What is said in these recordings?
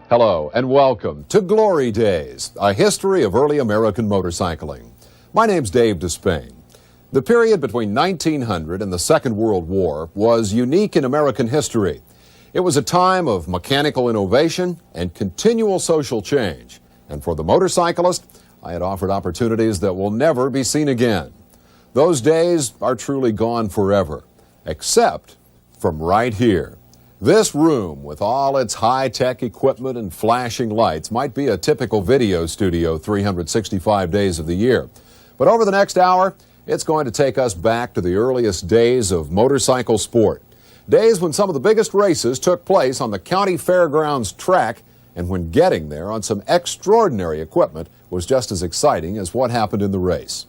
Hello and welcome to Glory Days, a history of early American motorcycling. My name's Dave Despain. The period between 1900 and the Second World War was unique in American history. It was a time of mechanical innovation and continual social change. And for the motorcyclist, I had offered opportunities that will never be seen again. Those days are truly gone forever, except from right here. This room, with all its high-tech equipment and flashing lights, might be a typical video studio 365 days of the year. But over the next hour, it's going to take us back to the earliest days of motorcycle sport. Days when some of the biggest races took place on the county fairgrounds track, and when getting there on some extraordinary equipment was just as exciting as what happened in the race.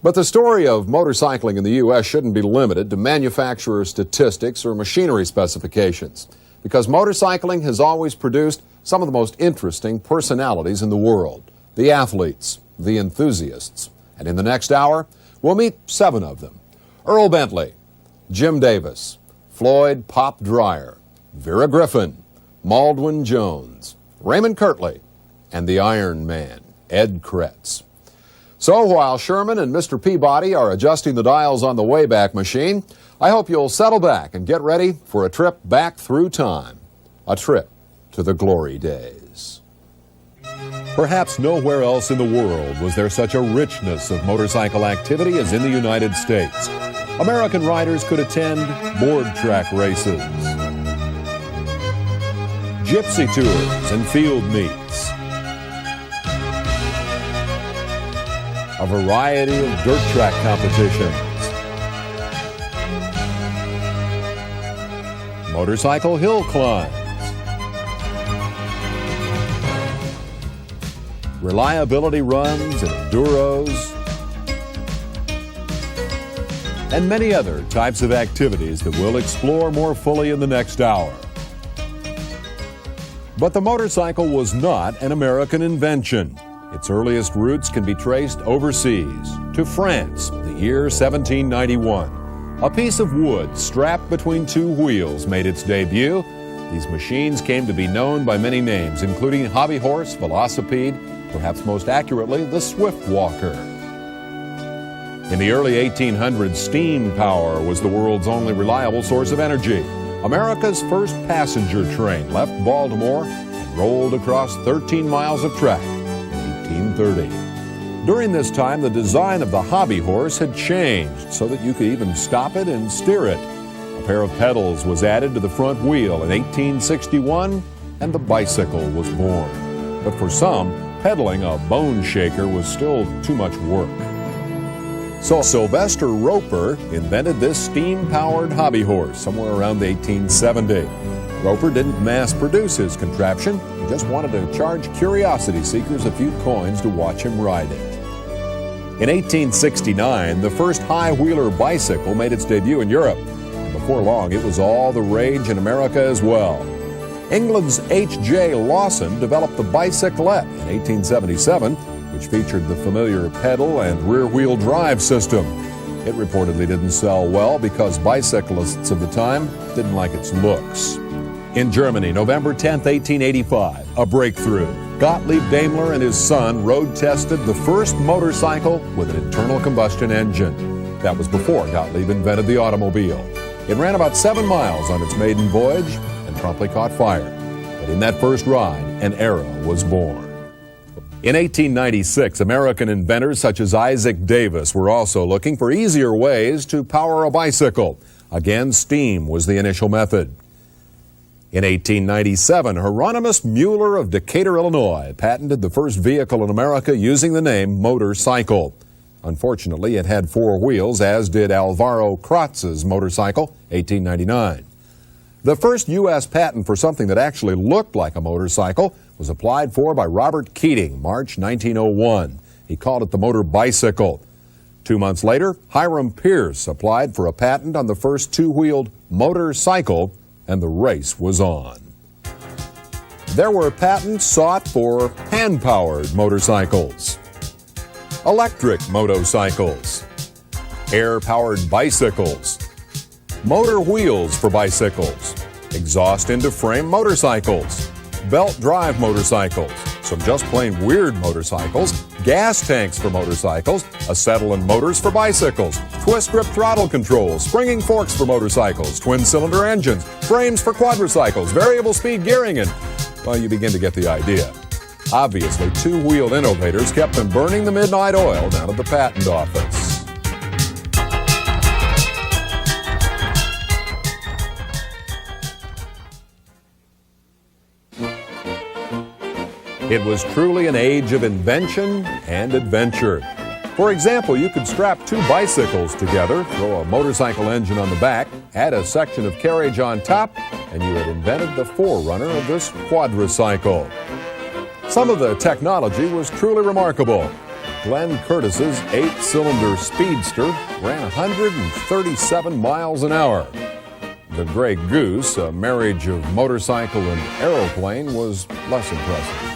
But the story of motorcycling in the U.S. shouldn't be limited to manufacturer statistics or machinery specifications, because motorcycling has always produced some of the most interesting personalities in the world, the athletes, the enthusiasts. And in the next hour, we'll meet 7 of them: Earl Bentley, Jim Davis, Floyd Pop Dreyer, Vera Griffin, Maldwin Jones, Raymond Kirtley, and the Iron Man, Ed Kretz. So while Sherman and Mr. Peabody are adjusting the dials on the Wayback Machine, I hope you'll settle back and get ready for a trip back through time, a trip to the glory days. Perhaps nowhere else in the world was there such a richness of motorcycle activity as in the United States. American riders could attend board track races, gypsy tours and field meets, a variety of dirt track competitions, motorcycle hill climbs, reliability runs and enduros, and many other types of activities that we'll explore more fully in the next hour. But the motorcycle was not an American invention. Its earliest roots can be traced overseas, to France, the year 1791. A piece of wood strapped between 2 wheels made its debut. These machines came to be known by many names, including hobby horse, velocipede, perhaps most accurately, the swift walker. In the early 1800s, steam power was the world's only reliable source of energy. America's first passenger train left Baltimore and rolled across 13 miles of track. 1830. During this time, the design of the hobby horse had changed so that you could even stop it and steer it. A pair of pedals was added to the front wheel in 1861, and the bicycle was born. But for some, pedaling a bone shaker was still too much work. So Sylvester Roper invented this steam-powered hobby horse somewhere around 1870. Roper didn't mass-produce his contraption. He just wanted to charge curiosity seekers a few coins to watch him ride it. In 1869, the first high-wheeler bicycle made its debut in Europe, and before long it was all the rage in America as well. England's H.J. Lawson developed the bicyclette in 1877, which featured the familiar pedal and rear-wheel drive system. It reportedly didn't sell well because bicyclists of the time didn't like its looks. In Germany, November 10, 1885, a breakthrough. Gottlieb Daimler and his son road-tested the first motorcycle with an internal combustion engine. That was before Gottlieb invented the automobile. It ran about 7 miles on its maiden voyage and promptly caught fire. But in that first ride, an era was born. In 1896, American inventors such as Isaac Davis were also looking for easier ways to power a bicycle. Again, steam was the initial method. In 1897, Hieronymus Mueller of Decatur, Illinois, patented the first vehicle in America using the name motorcycle. Unfortunately, it had 4 wheels, as did Alvaro Kratz's motorcycle, 1899. The first U.S. patent for something that actually looked like a motorcycle was applied for by Robert Keating, March 1901. He called it the motor bicycle. 2 months later, Hiram Pierce applied for a patent on the first 2-wheeled motorcycle, and the race was on. There were patents sought for hand-powered motorcycles, electric motorcycles, air-powered bicycles, motor wheels for bicycles, exhaust into frame motorcycles, belt drive motorcycles, some just plain weird motorcycles, gas tanks for motorcycles, acetylene motors for bicycles, twist grip throttle controls, springing forks for motorcycles, twin-cylinder engines, frames for quadricycles, variable speed gearing, and, well, you begin to get the idea. Obviously, two-wheeled innovators kept them burning the midnight oil down at the patent office. It was truly an age of invention and adventure. For example, you could strap two bicycles together, throw a motorcycle engine on the back, add a section of carriage on top, and you had invented the forerunner of this quadricycle. Some of the technology was truly remarkable. Glenn Curtis's 8-cylinder Speedster ran 137 miles an hour. The Grey Goose, a marriage of motorcycle and aeroplane, was less impressive.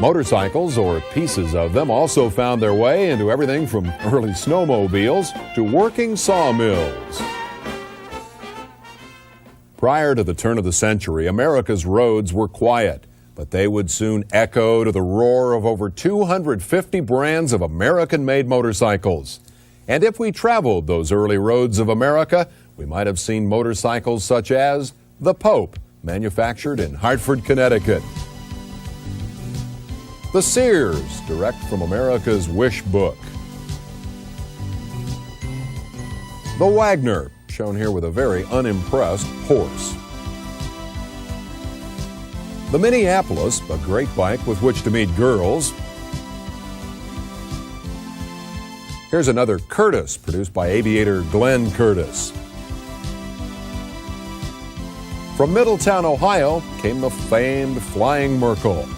Motorcycles, or pieces of them, also found their way into everything from early snowmobiles to working sawmills. Prior to the turn of the century, America's roads were quiet, but they would soon echo to the roar of over 250 brands of American-made motorcycles. And if we traveled those early roads of America, we might have seen motorcycles such as the Pope, manufactured in Hartford, Connecticut. The Sears, direct from America's Wish Book. The Wagner, shown here with a very unimpressed horse. The Minneapolis, a great bike with which to meet girls. Here's another Curtis, produced by aviator Glenn Curtis. From Middletown, Ohio, came the famed Flying Merkel.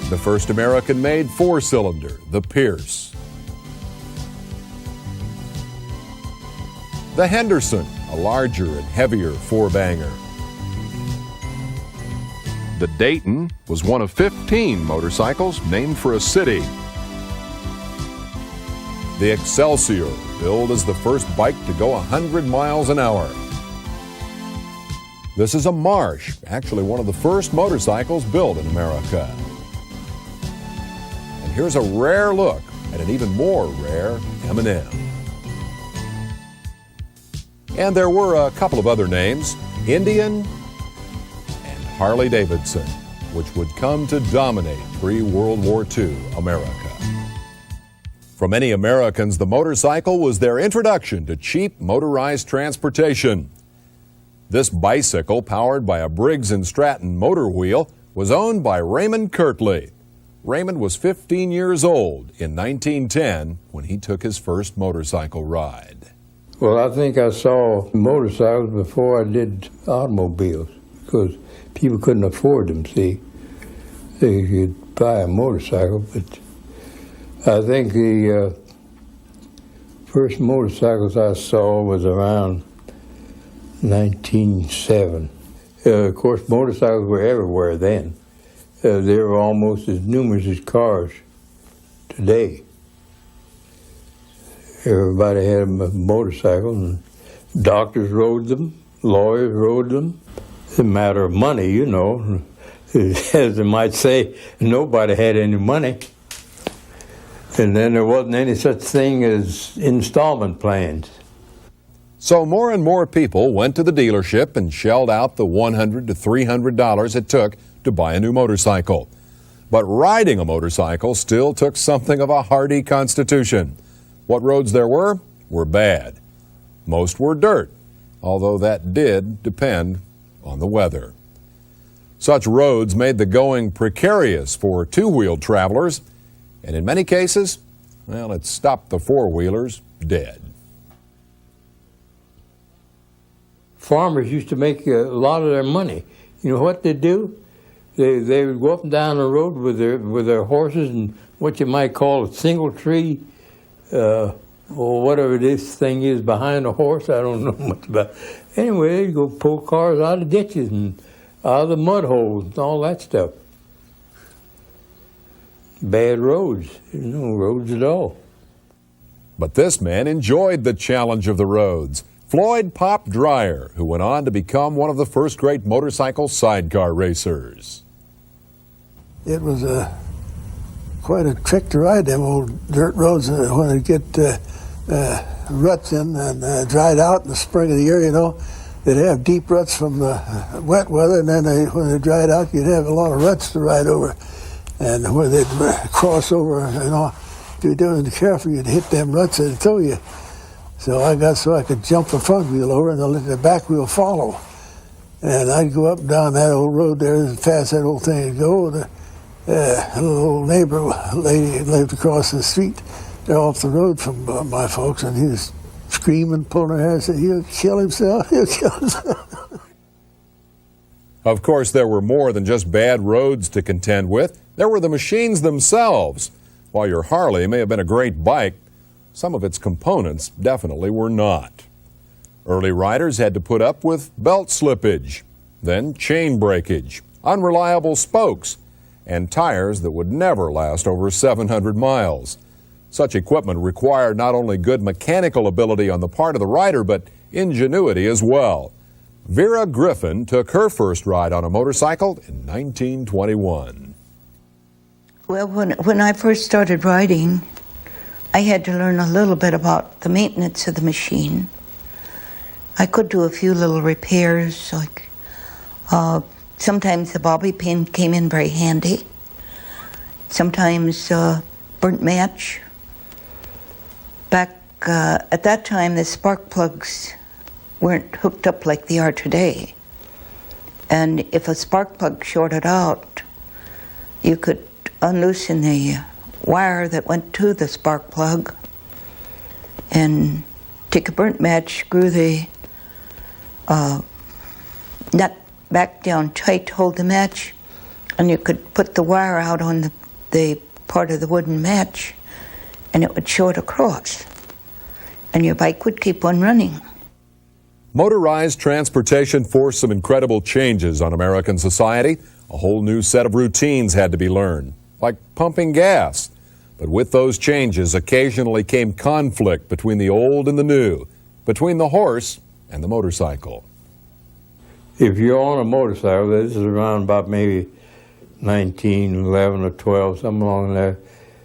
The first American-made 4-cylinder, the Pierce. The Henderson, a larger and heavier 4-banger. The Dayton was one of 15 motorcycles named for a city. The Excelsior, billed as the first bike to go 100 miles an hour. This is a Marsh, actually one of the first motorcycles built in America. Here's a rare look at an even more rare M&M. And there were a couple of other names, Indian and Harley-Davidson, which would come to dominate pre-World War II America. For many Americans, the motorcycle was their introduction to cheap motorized transportation. This bicycle, powered by a Briggs & Stratton motor wheel, was owned by Raymond Kirtley. Raymond was 15 years old in 1910 when he took his first motorcycle ride. Well, I think I saw motorcycles before I did automobiles because people couldn't afford them, see. They could buy a motorcycle, but I think the first motorcycles I saw was around 1907. Of course, motorcycles were everywhere then. They were almost as numerous as cars today. Everybody had a motorcycle, and doctors rode them, lawyers rode them. It's a matter of money, you know. As they might say, nobody had any money. And then there wasn't any such thing as installment plans. So more and more people went to the dealership and shelled out the $100 to $300 it took to buy a new motorcycle. But riding a motorcycle still took something of a hardy constitution. What roads there were bad. Most were dirt, although that did depend on the weather. Such roads made the going precarious for two-wheeled travelers, and in many cases, well, it stopped the four-wheelers dead. Farmers used to make a lot of their money. You know what they'd do? They would go up and down the road with their horses and what you might call a single tree, or whatever this thing is behind a horse. I don't know much about it. Anyway, they'd go pull cars out of ditches and out of the mud holes and all that stuff. Bad roads, no roads at all. But this man enjoyed the challenge of the roads. Floyd "Pop" Dreyer, who went on to become one of the first great motorcycle sidecar racers. It was quite a trick to ride them old dirt roads when they get ruts in and dried out in the spring of the year, you know. They'd have deep ruts from the wet weather, and then when they dried out, you'd have a lot of ruts to ride over. And where they'd cross over, you know, if you're doing careful, you'd hit them ruts and throw you. So I got so I could jump the front wheel over and let the back wheel follow. And I'd go up and down that old road there as fast as that old thing would go. A little old neighbor lady lived across the street there off the road from my folks, and he was screaming, pulling her hair, and said, "He'll kill himself, he'll kill himself." Of course, there were more than just bad roads to contend with. There were the machines themselves. While your Harley may have been a great bike, some of its components definitely were not. Early riders had to put up with belt slippage, then chain breakage, unreliable spokes, and tires that would never last over 700 miles. Such equipment required not only good mechanical ability on the part of the rider, but ingenuity as well. Vera Griffin took her first ride on a motorcycle in 1921. Well, when I first started riding, I had to learn a little bit about the maintenance of the machine. I could do a few little repairs, like sometimes the bobby pin came in very handy. Sometimes burnt match. Back at that time, the spark plugs weren't hooked up like they are today. And if a spark plug shorted out, you could unloosen the wire that went to the spark plug and take a burnt match, screw the nut back down tight to hold the match, and you could put the wire out on the part of the wooden match, and it would short across, and your bike would keep on running. Motorized transportation forced some incredible changes on American society. A whole new set of routines had to be learned, like pumping gas. But with those changes occasionally came conflict between the old and the new, between the horse and the motorcycle. If you're on a motorcycle, this is around about maybe 1911 or 12, something along there.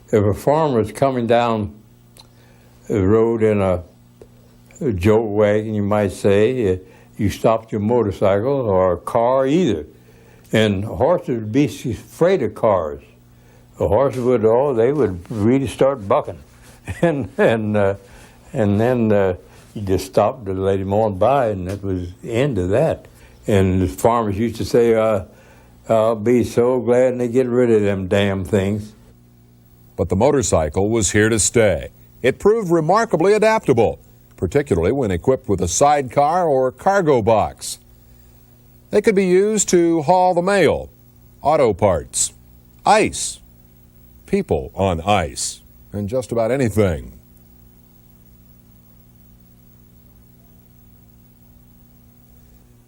If a farmer is coming down the road in a jolt wagon, you might say, you stopped your motorcycle or a car either. And horses would be afraid of cars. The horses would, they would really start bucking. And then you just stopped to let him on by, and that was the end of that. And the farmers used to say, I'll be so glad when they get rid of them damn things. But the motorcycle was here to stay. It proved remarkably adaptable, particularly when equipped with a sidecar or cargo box. They could be used to haul the mail, auto parts, ice, people on ice, and just about anything.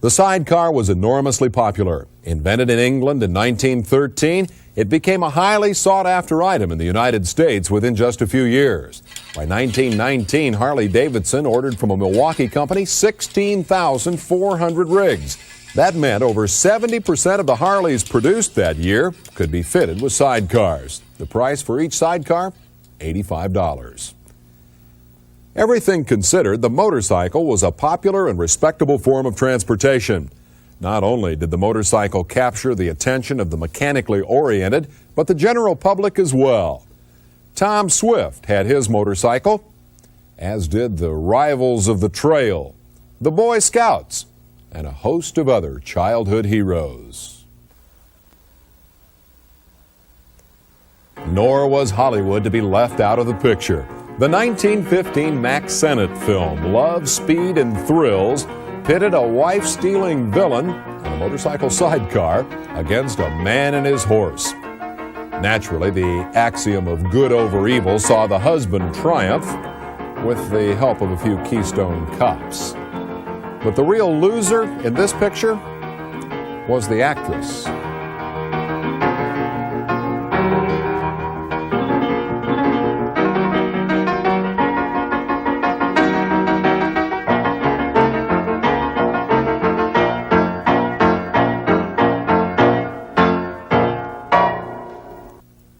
The sidecar was enormously popular. Invented in England in 1913, it became a highly sought-after item in the United States within just a few years. By 1919, Harley-Davidson ordered from a Milwaukee company 16,400 rigs. That meant over 70% of the Harleys produced that year could be fitted with sidecars. The price for each sidecar, $85. Everything considered, the motorcycle was a popular and respectable form of transportation. Not only did the motorcycle capture the attention of the mechanically oriented, but the general public as well. Tom Swift had his motorcycle, as did the Rivals of the Trail, the Boy Scouts, and a host of other childhood heroes. Nor was Hollywood to be left out of the picture. The 1915 Mack Sennett film, Love, Speed, and Thrills, pitted a wife-stealing villain on a motorcycle sidecar against a man and his horse. Naturally, the axiom of good over evil saw the husband triumph with the help of a few Keystone cops. But the real loser in this picture was the actress.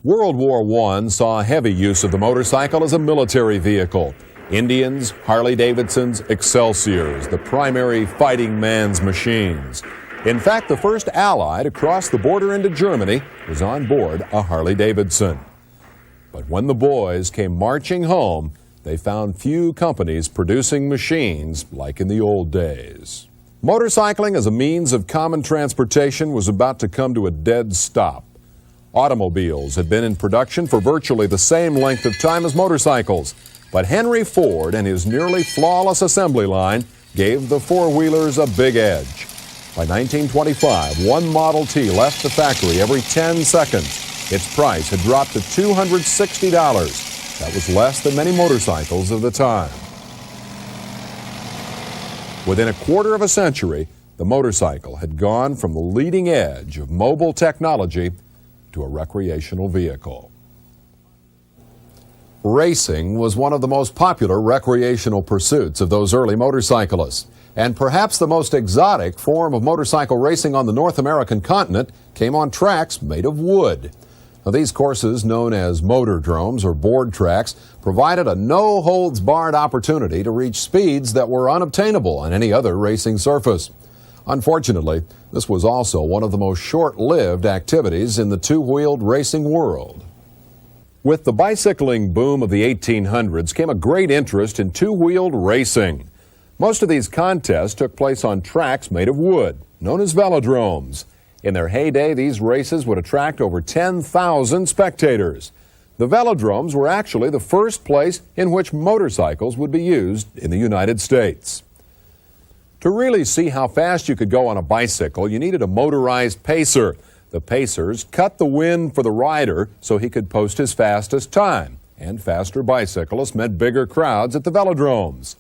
World War I saw heavy use of the motorcycle as a military vehicle. Indians, Harley-Davidsons, Excelsiors, the primary fighting man's machines. In fact, the first Allied to cross the border into Germany was on board a Harley-Davidson. But when the boys came marching home, they found few companies producing machines like in the old days. Motorcycling as a means of common transportation was about to come to a dead stop. Automobiles had been in production for virtually the same length of time as motorcycles, but Henry Ford and his nearly flawless assembly line gave the four-wheelers a big edge. By 1925, one Model T left the factory every 10 seconds. Its price had dropped to $260. That was less than many motorcycles of the time. Within a quarter of a century, the motorcycle had gone from the leading edge of mobile technology to a recreational vehicle. Racing was one of the most popular recreational pursuits of those early motorcyclists, and perhaps the most exotic form of motorcycle racing on the North American continent came on tracks made of wood. Now, these courses, known as motordromes or board tracks, provided a no-holds-barred opportunity to reach speeds that were unobtainable on any other racing surface. Unfortunately, this was also one of the most short-lived activities in the two-wheeled racing world. With the bicycling boom of the 1800s came a great interest in two-wheeled racing. Most of these contests took place on tracks made of wood, known as velodromes. In their heyday, these races would attract over 10,000 spectators. The velodromes were actually the first place in which motorcycles would be used in the United States. To really see how fast you could go on a bicycle, you needed a motorized pacer. The pacers cut the wind for the rider so he could post his fastest time, and faster bicyclists meant bigger crowds at the velodromes.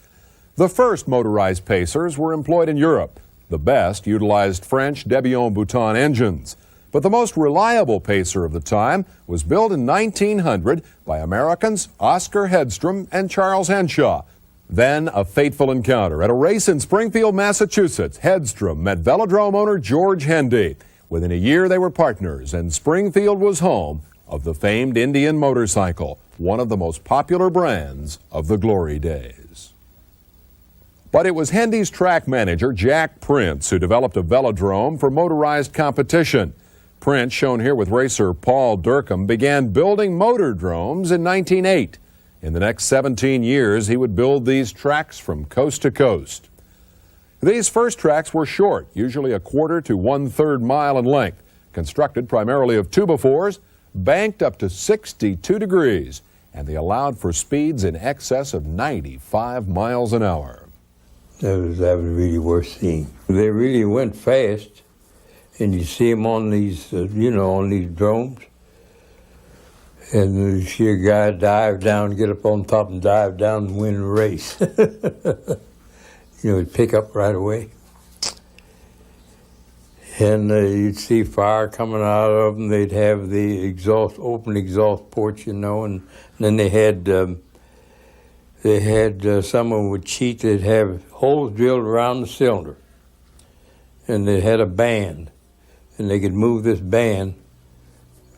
The first motorized pacers were employed in Europe. The best utilized French Debian-Bouton engines. But the most reliable pacer of the time was built in 1900 by Americans Oscar Hedstrom and Charles Henshaw. Then a fateful encounter. At a race in Springfield, Massachusetts, Hedstrom met velodrome owner George Hendy. Within a year, they were partners, and Springfield was home of the famed Indian motorcycle, one of the most popular brands of the glory days. But it was Hendy's track manager, Jack Prince, who developed a velodrome for motorized competition. Prince, shown here with racer Paul Durkham, began building motordromes in 1908. In the next 17 years, he would build these tracks from coast to coast. These first tracks were short, usually a quarter to 1/3 mile in length, constructed primarily of 2x4s, banked up to 62 degrees, and they allowed for speeds in excess of 95 miles an hour. That was really worth seeing. They really went fast, and you see them on these, on these drones. And you see a guy dive down, get up on top and dive down and win the race. He'd pick up right away. And you'd see fire coming out of them. They'd have the open exhaust ports, and then they had some of them would cheat. They'd have holes drilled around the cylinder. And they had a band, and they could move this band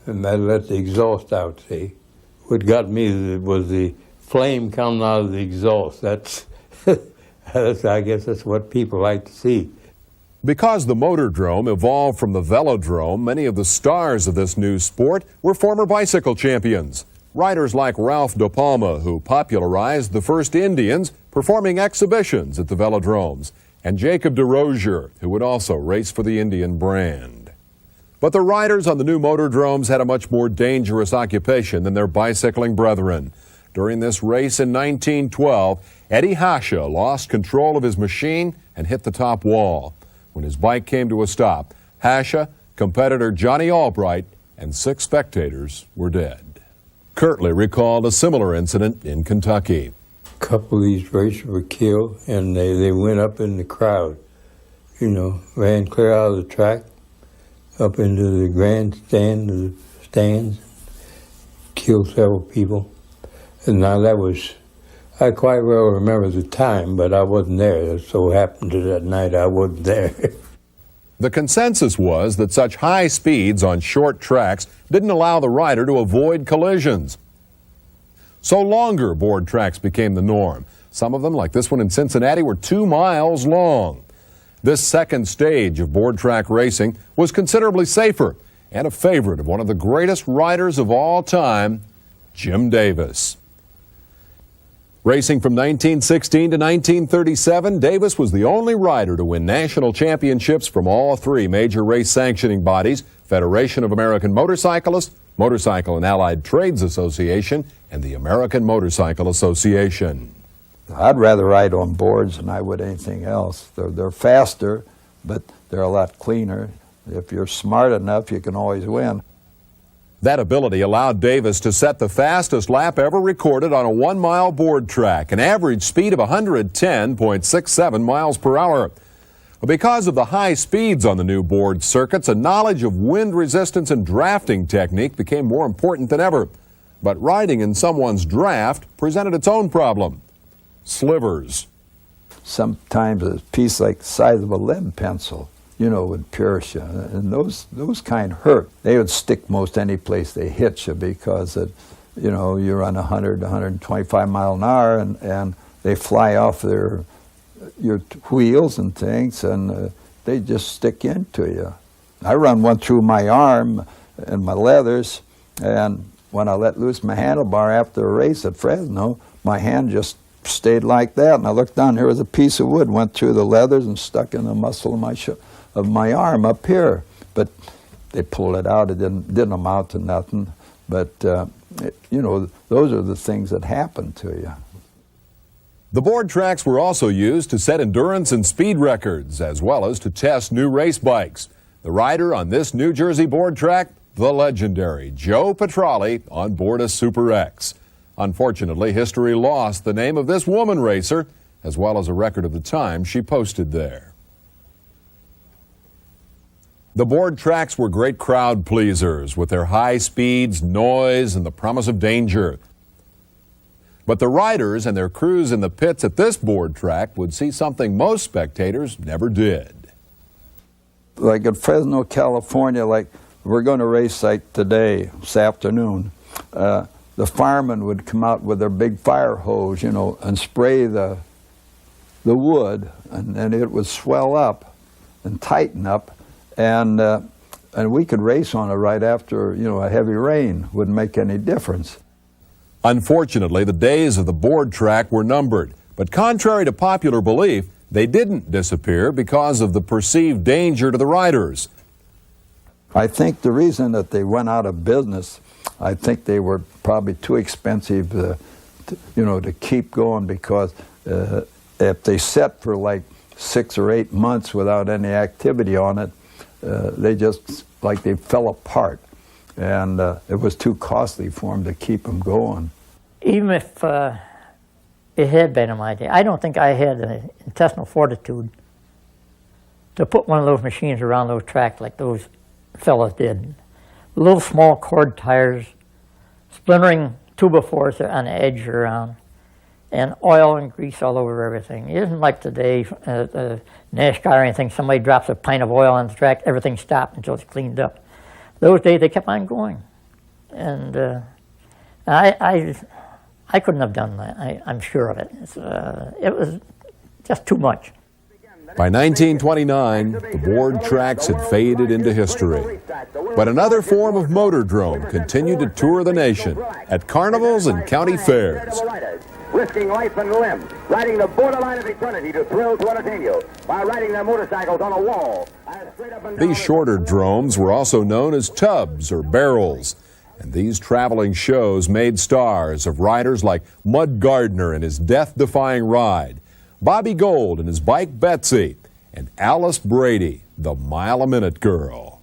and that let the exhaust out, see. What got me was the flame coming out of the exhaust. I guess that's what people like to see. Because the motordrome evolved from the velodrome, many of the stars of this new sport were former bicycle champions. Riders like Ralph De Palma, who popularized the first Indians performing exhibitions at the velodromes, and Jacob de Rozier, who would also race for the Indian brand. But the riders on the new motordromes had a much more dangerous occupation than their bicycling brethren. During this race in 1912, Eddie Hasha lost control of his machine and hit the top wall. When his bike came to a stop, Hasha, competitor Johnny Albright, and 6 spectators were dead. Kirtley recalled a similar incident in Kentucky. A couple of these racers were killed, and they went up in the crowd, ran clear out of the track, up into the grandstand, the stands, killed several people. And now I quite well remember the time, but I wasn't there. It so happened that night I wasn't there. The consensus was that such high speeds on short tracks didn't allow the rider to avoid collisions. So longer board tracks became the norm. Some of them, like this one in Cincinnati, were 2 miles long. This second stage of board track racing was considerably safer and a favorite of one of the greatest riders of all time, Jim Davis. Racing from 1916 to 1937, Davis was the only rider to win national championships from all 3 major race sanctioning bodies: Federation of American Motorcyclists, Motorcycle and Allied Trades Association, and the American Motorcycle Association. I'd rather ride on boards than I would anything else. They're faster, but they're a lot cleaner. If you're smart enough, you can always win. That ability allowed Davis to set the fastest lap ever recorded on a 1-mile board track, an average speed of 110.67 miles per hour. Because of the high speeds on the new board circuits, a knowledge of wind resistance and drafting technique became more important than ever. But riding in someone's draft presented its own problem: slivers. Sometimes a piece like the size of a lead pencil, would pierce you, and those kind hurt. They would stick most any place they hit you because, you run 100 to 125 mile an hour and they fly off your wheels and things, and they just stick into you. I run one through my arm and my leathers, and when I let loose my handlebar after a race at Fresno, my hand just stayed like that, and I looked down, there was a piece of wood went through the leathers and stuck in the muscle of my arm up here. But they pulled it out. It didn't amount to nothing. But those are the things that happen to you. The board tracks were also used to set endurance and speed records, as well as to test new race bikes. The rider on this New Jersey board track, the legendary Joe Petrali, on board a Super X. Unfortunately, history lost the name of this woman racer, as well as a record of the time she posted there. The board tracks were great crowd pleasers with their high speeds, noise, and the promise of danger. But the riders and their crews in the pits at this board track would see something most spectators never did. Like at Fresno, California, like we're going to race like today, this afternoon, the firemen would come out with their big fire hose, and spray the wood, and then it would swell up and tighten up, and we could race on it right after, a heavy rain. Wouldn't make any difference. Unfortunately, the days of the board track were numbered, but contrary to popular belief, they didn't disappear because of the perceived danger to the riders. I think the reason that they went out of business, I think they were probably too expensive to keep going, because if they set for like 6 or 8 months without any activity on it, they fell apart, and it was too costly for them to keep them going. Even if it had been in my day, I don't think I had the intestinal fortitude to put one of those machines around those tracks like those fellas did. Little small cord tires, splintering 2x4s on the edge around, and oil and grease all over everything. It isn't like today, NASCAR or anything, somebody drops a pint of oil on the track, everything stopped until it's cleaned up. Those days they kept on going. And I couldn't have done that, I'm sure of it. It was just too much. By 1929, the board tracks had faded into history. But another form of motordrome continued to tour the nation at carnivals and county fairs. Risking life and limb, riding the borderline of eternity to thrill to entertain you by riding their motorcycles on a wall. These shorter dromes were also known as tubs or barrels, and these traveling shows made stars of riders like Mud Gardner and his death-defying ride, Bobby Gold and his bike Betsy, and Alice Brady, the mile-a-minute girl.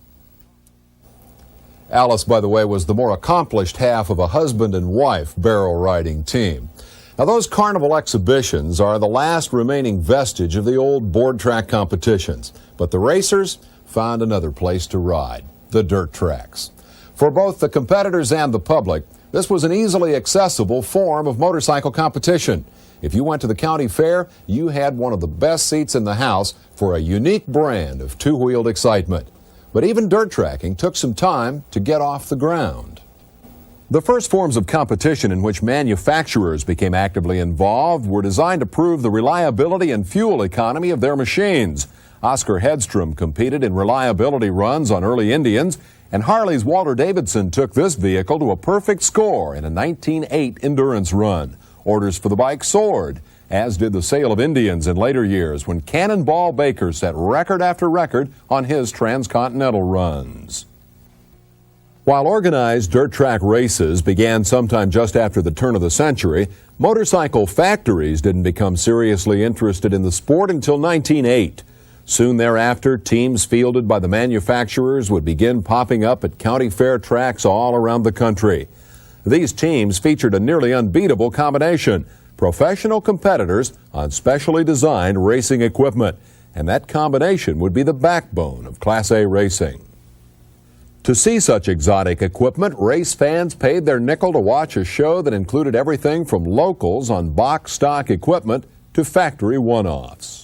Alice, by the way, was the more accomplished half of a husband and wife barrel riding team. Now, those carnival exhibitions are the last remaining vestige of the old board track competitions, but the racers found another place to ride, the dirt tracks. For both the competitors and the public, This was an easily accessible form of motorcycle competition. If you went to the county fair, you had one of the best seats in the house for a unique brand of two-wheeled excitement. But even dirt tracking took some time to get off the ground. The first forms of competition in which manufacturers became actively involved were designed to prove the reliability and fuel economy of their machines. Oscar Hedstrom competed in reliability runs on early Indians, and Harley's Walter Davidson took this vehicle to a perfect score in a 1908 endurance run. Orders for the bike soared, as did the sale of Indians in later years when Cannonball Baker set record after record on his transcontinental runs. While organized dirt track races began sometime just after the turn of the century, motorcycle factories didn't become seriously interested in the sport until 1908. Soon thereafter, teams fielded by the manufacturers would begin popping up at county fair tracks all around the country. These teams featured a nearly unbeatable combination: professional competitors on specially designed racing equipment, and that combination would be the backbone of Class A racing. To see such exotic equipment, race fans paid their nickel to watch a show that included everything from locals on box stock equipment to factory one-offs.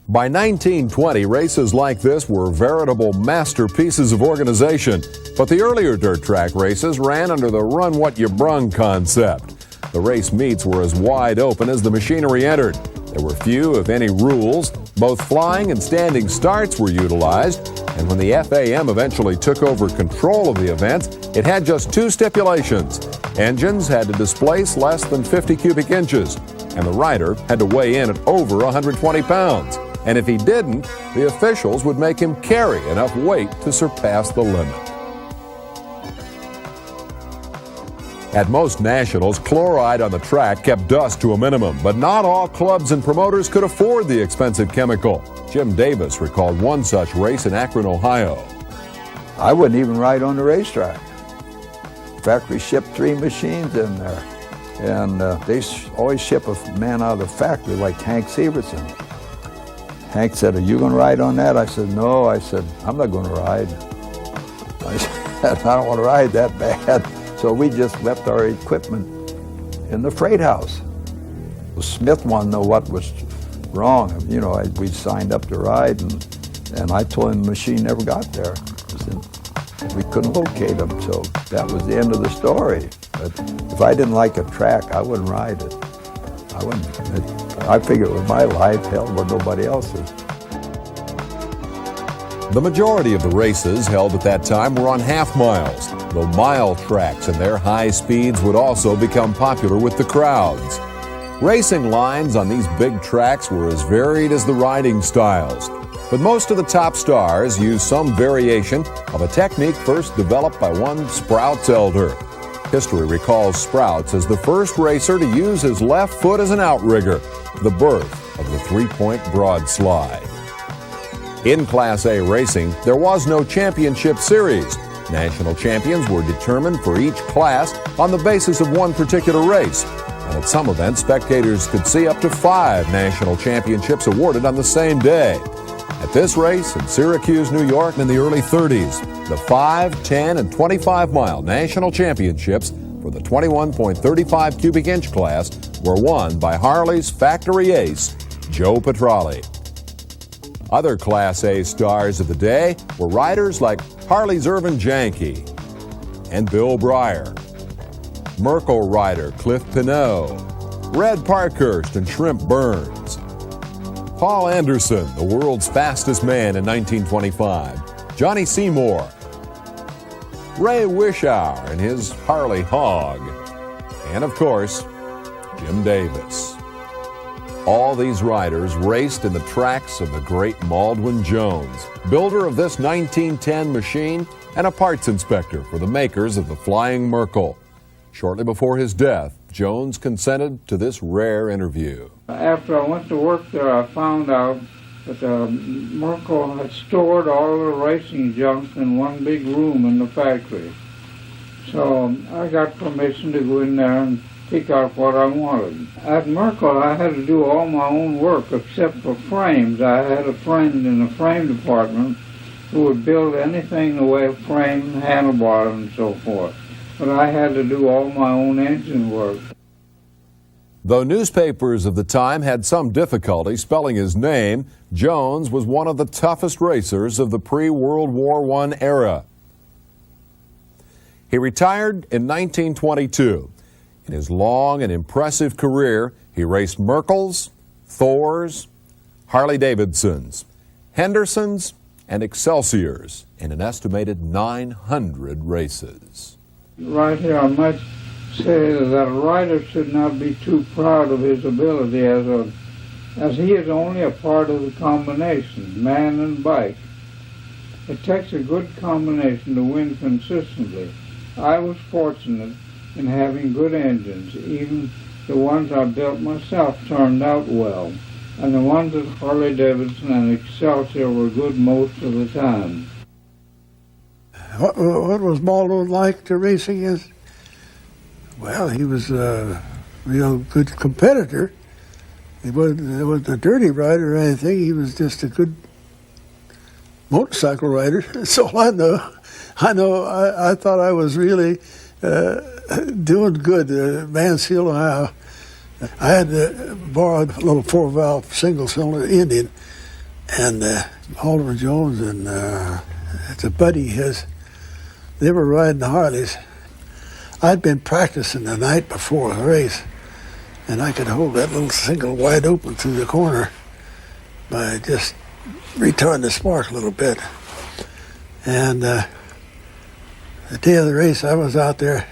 By 1920, races like this were veritable masterpieces of organization, but the earlier dirt track races ran under the run what you brung concept. The race meets were as wide open as the machinery entered. There were few, if any, rules. Both flying and standing starts were utilized, and when the FAM eventually took over control of the event, it had just two stipulations. Engines had to displace less than 50 cubic inches, and the rider had to weigh in at over 120 pounds. And if he didn't, the officials would make him carry enough weight to surpass the limit. At most nationals, chloride on the track kept dust to a minimum, but not all clubs and promoters could afford the expensive chemical. Jim Davis recalled one such race in Akron, Ohio. I wouldn't even ride on the racetrack. Factory shipped 3 machines in there, and they always ship a man out of the factory like Hank Severson. Hank said, "Are you going to ride on that?" I said, "No." I said, "I'm not going to ride." I said, "I don't want to ride that bad." So we just left our equipment in the freight house. Smith wanted to know what was wrong. You know, we signed up to ride, and I told him the machine never got there. We couldn't locate them, so that was the end of the story. But if I didn't like a track, I wouldn't ride it. I wouldn't. I figured it was my life, hell, but nobody else's. The majority of the races held at that time were on half miles, though mile tracks and their high speeds would also become popular with the crowds. Racing lines on these big tracks were as varied as the riding styles, but most of the top stars used some variation of a technique first developed by one Sprouts Elder. History recalls Sprouts as the first racer to use his left foot as an outrigger, the birth of the three-point broadslide. In Class A racing, there was no championship series. National champions were determined for each class on the basis of one particular race. And at some events, spectators could see up to 5 national championships awarded on the same day. At this race in Syracuse, New York in the early 30s, the 5, 10, and 25-mile national championships for the 21.35 cubic inch class were won by Harley's factory ace, Joe Petrali. Other Class A stars of the day were riders like Harley's Irvin Janke and Bill Breyer, Merkel rider Cliff Pinot, Red Parkhurst and Shrimp Burns, Paul Anderson, the world's fastest man in 1925, Johnny Seymour, Ray Wishour and his Harley Hog, and of course, Jim Davis. All these riders raced in the tracks of the great Maldwin Jones, builder of this 1910 machine and a parts inspector for the makers of the Flying Merkel. Shortly before his death, Jones consented to this rare interview. After I went to work there, I found out that Merkel had stored all of the racing junk in one big room in the factory. So I got permission to go in there and pick out what I wanted. At Merkel, I had to do all my own work except for frames. I had a friend in the frame department who would build anything in the way of frame, handlebar, and so forth. but I had to do all my own engine work. Though newspapers of the time had some difficulty spelling his name, Jones was one of the toughest racers of the pre-World War I era. He retired in 1922. In his long and impressive career, he raced Merkles, Thors, Harley-Davidsons, Hendersons, and Excelsiors in an estimated 900 races. Right here, I might say that a rider should not be too proud of his ability as he is only a part of the combination, man and bike. It takes a good combination to win consistently. I was fortunate in having good engines. Even the ones I built myself turned out well, and the ones at Harley-Davidson and Excelsior were good most of the time. What was Milne like to racing? Is well, he was a real good competitor. He wasn't a dirty rider or anything. He was just a good motorcycle rider. That's all I know. I thought I was really doing good. Mansfield, Ohio. I had borrowed a little 4-valve single-cylinder Indian, and Oliver Jones and it's a buddy of his. They were riding Harleys. I'd been practicing the night before the race, and I could hold that little single wide open through the corner by just retarding the spark a little bit. And the day of the race, I was out there,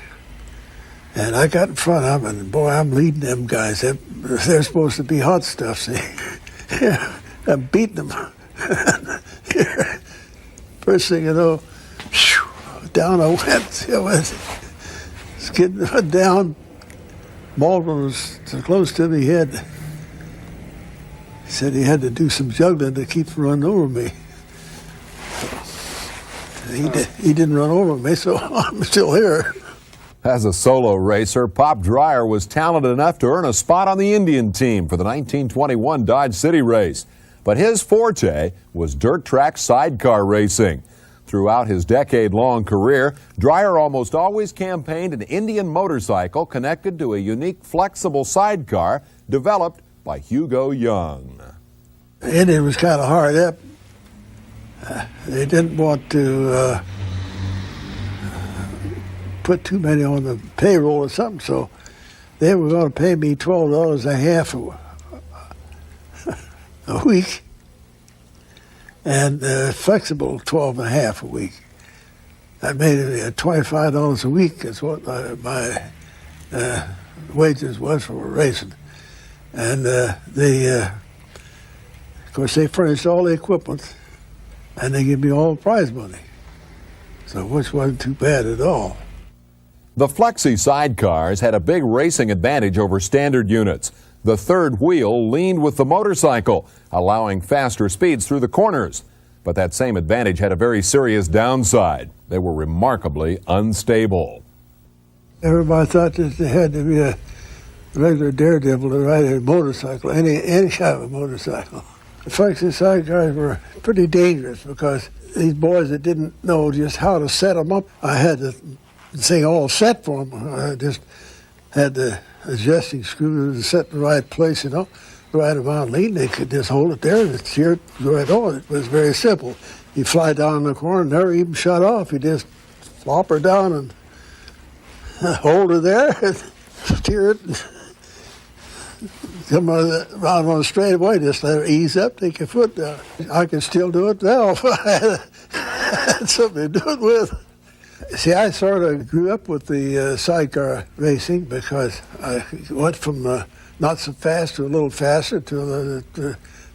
and I got in front of them, and boy, I'm leading them guys. They're supposed to be hot stuff, see? I'm beating them. First thing you know, down I went. Skidding down. Baldwin was so close to me, he said he had to do some juggling to keep from running over me. He didn't run over me, so I'm still here. As a solo racer, Pop Dreyer was talented enough to earn a spot on the Indian team for the 1921 Dodge City race. But his forte was dirt track sidecar racing. Throughout his decade-long career, Dreyer almost always campaigned an Indian motorcycle connected to a unique flexible sidecar developed by Hugo Young. The Indian was kind of hard up. They didn't want to put too many on the payroll or something, so they were going to pay me $12 a half a week, and flexible 12 and a half a week. That made it $25 a week is what my wages was for racing. And of course, they furnished all the equipment, and they gave me all the prize money, so which wasn't too bad at all. The Flexi sidecars had a big racing advantage over standard units. The third wheel leaned with the motorcycle, allowing faster speeds through the corners. But that same advantage had a very serious downside. They were remarkably unstable. Everybody thought that they had to be a regular daredevil to ride a motorcycle, any kind of a motorcycle. The Flexi sidecars were pretty dangerous because these boys that didn't know just how to set them up, I had to thing all set for them. I just had the adjusting screw to set in the right place, right around lean. They could just hold it there and steer it right on. It was very simple. You fly down the corner, never even shut off. You just flop her down and hold her there and steer it. And come around on a straightaway, just let her ease up, take your foot down. I can still do it now if I had something to do it with. See, I sort of grew up with the sidecar racing because I went from not so fast to a little faster to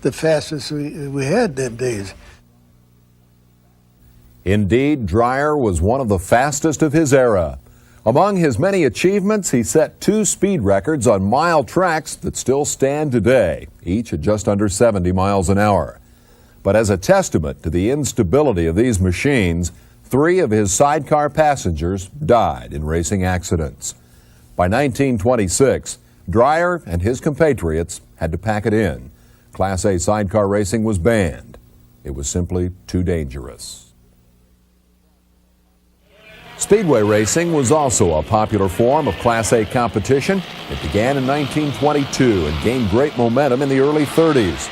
the fastest we had them days. Indeed, Dreyer was one of the fastest of his era. Among his many achievements, he set 2 speed records on mile tracks that still stand today, each at just under 70 miles an hour. But as a testament to the instability of these machines, 3 of his sidecar passengers died in racing accidents. By 1926, Dreyer and his compatriots had to pack it in. Class A sidecar racing was banned. It was simply too dangerous. Speedway racing was also a popular form of Class A competition. It began in 1922 and gained great momentum in the early 30s.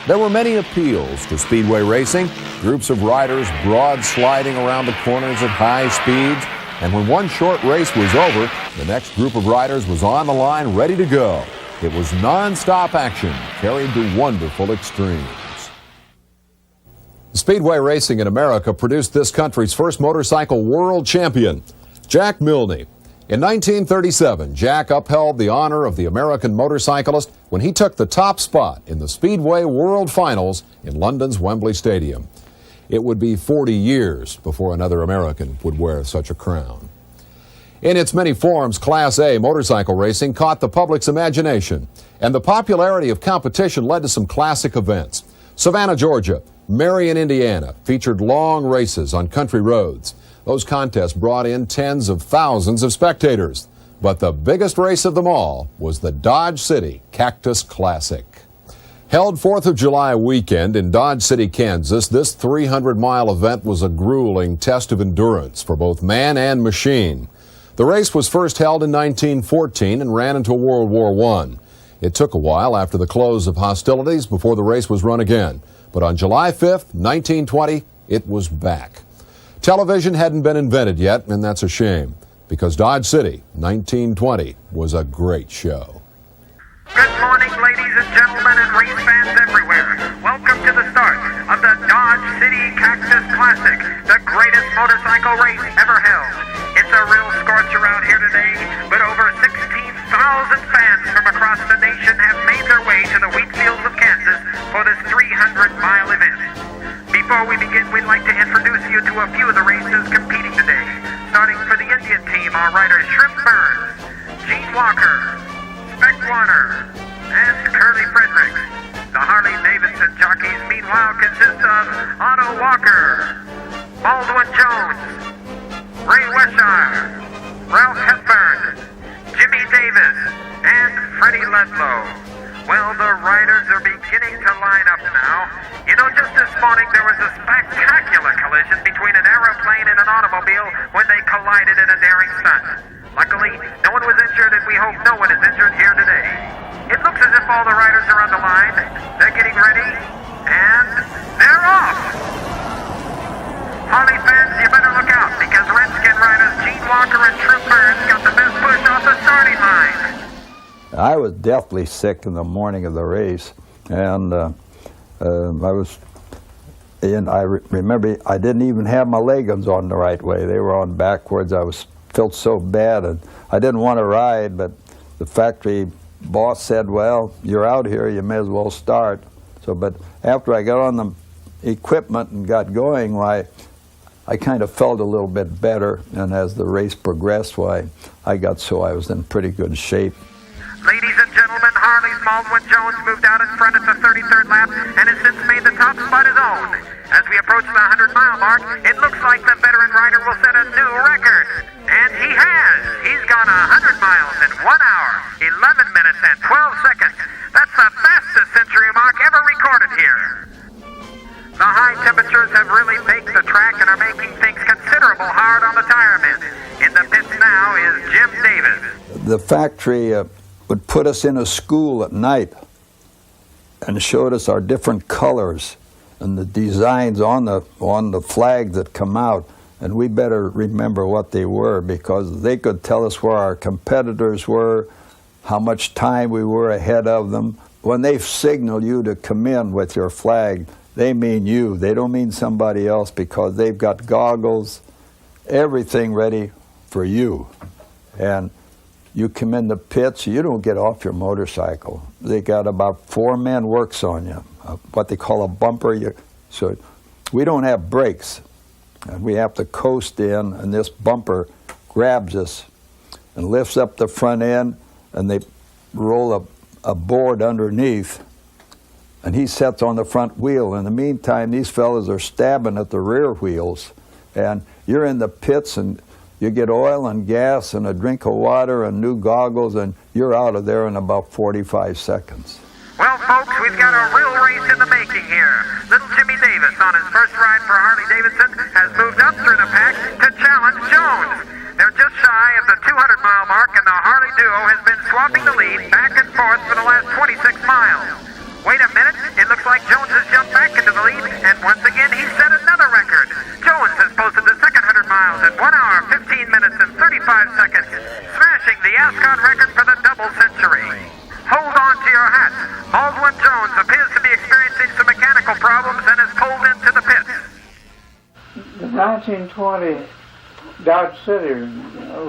There were many appeals to speedway racing, groups of riders broad sliding around the corners at high speeds, and when one short race was over, the next group of riders was on the line ready to go. It was non-stop action, carried to wonderful extremes. Speedway racing in America produced this country's first motorcycle world champion, Jack Milne. In 1937, Jack upheld the honor of the American motorcyclist when he took the top spot in the Speedway World Finals in London's Wembley Stadium. It would be 40 years before another American would wear such a crown. In its many forms, Class A motorcycle racing caught the public's imagination, and the popularity of competition led to some classic events. Savannah, Georgia, Marion, Indiana featured long races on country roads. Those contests brought in tens of thousands of spectators. But the biggest race of them all was the Dodge City Cactus Classic. Held 4th of July weekend in Dodge City, Kansas, this 300-mile event was a grueling test of endurance for both man and machine. The race was first held in 1914 and ran until World War I. It took a while after the close of hostilities before the race was run again. But on July 5th, 1920, it was back. Television hadn't been invented yet, and that's a shame, because Dodge City, 1920, was a great show. Good morning, ladies and gentlemen, and race fans everywhere. Welcome to the start of the Dodge City Cactus Classic, the greatest motorcycle race ever held. It's a real scorcher out here today, but over 16,000 fans from across the nation have made their way to the wheat fields of Kansas for this 300-mile event. Before we begin, we'd like to introduce you to a few of the races competing today. Starting for the Indian team, our riders Shrimp Burns, Gene Walker, Speck Warner, and Curly Fredericks. The Harley-Davidson jockeys, meanwhile, consist of Otto Walker, Baldwin Jones, Ray Weshire, Ralph Hepburn, Jimmy Davis, and Freddie Ledlow. Well, the riders are beginning to line up now. You know, just this morning there was a spectacular collision between an aeroplane and an automobile when they collided in a daring stunt. Luckily, no one was injured, and we hope no one is injured here today. It looks as if all the riders are on the line. They're getting ready, and they're off! Harley fans, you better look out, because Redskin riders Gene Walker and Shrimp Burns got the best push off the starting line. I was deathly sick in the morning of the race, and I remember I didn't even have my leggings on the right way. They were on backwards. Felt so bad, and I didn't want to ride, but the factory boss said, well, you're out here, you may as well start. So, but after I got on the equipment and got going, why, I kind of felt a little bit better, and as the race progressed, why, I was in pretty good shape. Ladies and gentlemen, Harley's Baldwin Jones moved out in front at the 33rd lap and has since made the top spot his own. As we approach the 100-mile mark, it looks like the veteran rider will set a new record. And he has. He's gone 100 miles in 1 hour, 11 minutes, and 12 seconds. That's the fastest century mark ever recorded here. The high temperatures have really baked the track and are making things considerable hard on the tire men. In the pits now is Jim Davis. The factory would put us in a school at night and showed us our different colors and the designs on the flag that come out, and we better remember what they were, because they could tell us where our competitors were, how much time we were ahead of them. When they signal you to come in with your flag, they mean you. They don't mean somebody else, because they've got goggles, everything ready for you. And you come in the pits, you don't get off your motorcycle. They got about 4 men works on you, what they call a bumper. So we don't have brakes. And we have to coast in, and this bumper grabs us and lifts up the front end, and they roll a board underneath, and he sets on the front wheel. In the meantime, these fellas are stabbing at the rear wheels, and you're in the pits, and you get oil and gas and a drink of water and new goggles, and you're out of there in about 45 seconds. Well, folks, we've got a real race in the making here. Little Jimmy Davis, on his first ride for Harley-Davidson, has moved up through the pack to challenge was Jones. They're just shy of the 200-mile mark, and the Harley duo has been swapping the lead back and forth for the last 26 miles. Wait a minute, it looks like Jones has jumped back into the lead, and once again he set another record. Jones has posted the second 100 miles in 1 hour, 15 minutes, and 35 seconds, smashing the Ascot record for the double century. Hold on to your hats. Baldwin Jones appears to be experiencing some mechanical problems and is pulled into the pits. The 1920 Dodge City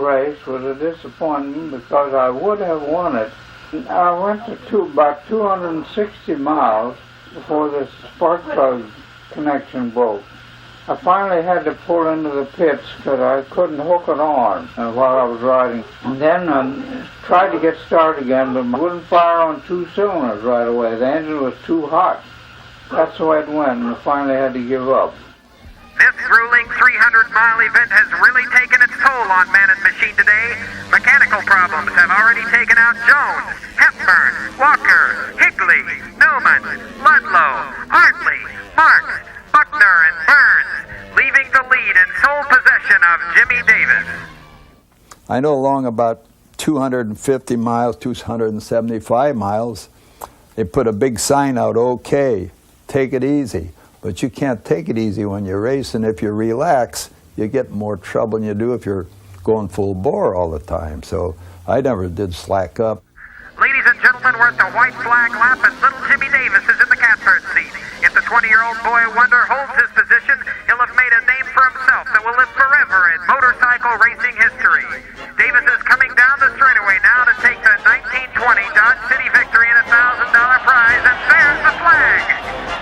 race was a disappointment because I would have won it. I went to about 260 miles before the spark plug connection broke. I finally had to pull into the pits because I couldn't hook it on while I was riding. And then tried to get started again, but I wouldn't fire on 2 cylinders right away. The engine was too hot. That's the way it went, and I finally had to give up. This grueling 300-mile event has really taken its toll on man and machine today. Mechanical problems have already taken out Jones, Hepburn, Walker, Higley, Newman, Ludlow, Hartley, Marks, Buckner, and Burns, leaving the lead in sole possession of Jimmy Davis. I know along about 250 miles, 275 miles, they put a big sign out, okay, take it easy. But you can't take it easy when you're racing. If you relax, you get more trouble than you do if you're going full bore all the time. So I never did slack up. Ladies and gentlemen, we're at the white flag lap, and little Jimmy Davis is in the catbird seat. If the 20-year-old boy wonder holds his position, he'll have made a name for himself that will live forever in motorcycle racing history. Davis is coming down the straightaway now to take the 1920 Dodge City victory and a $1,000 prize, and there's the flag.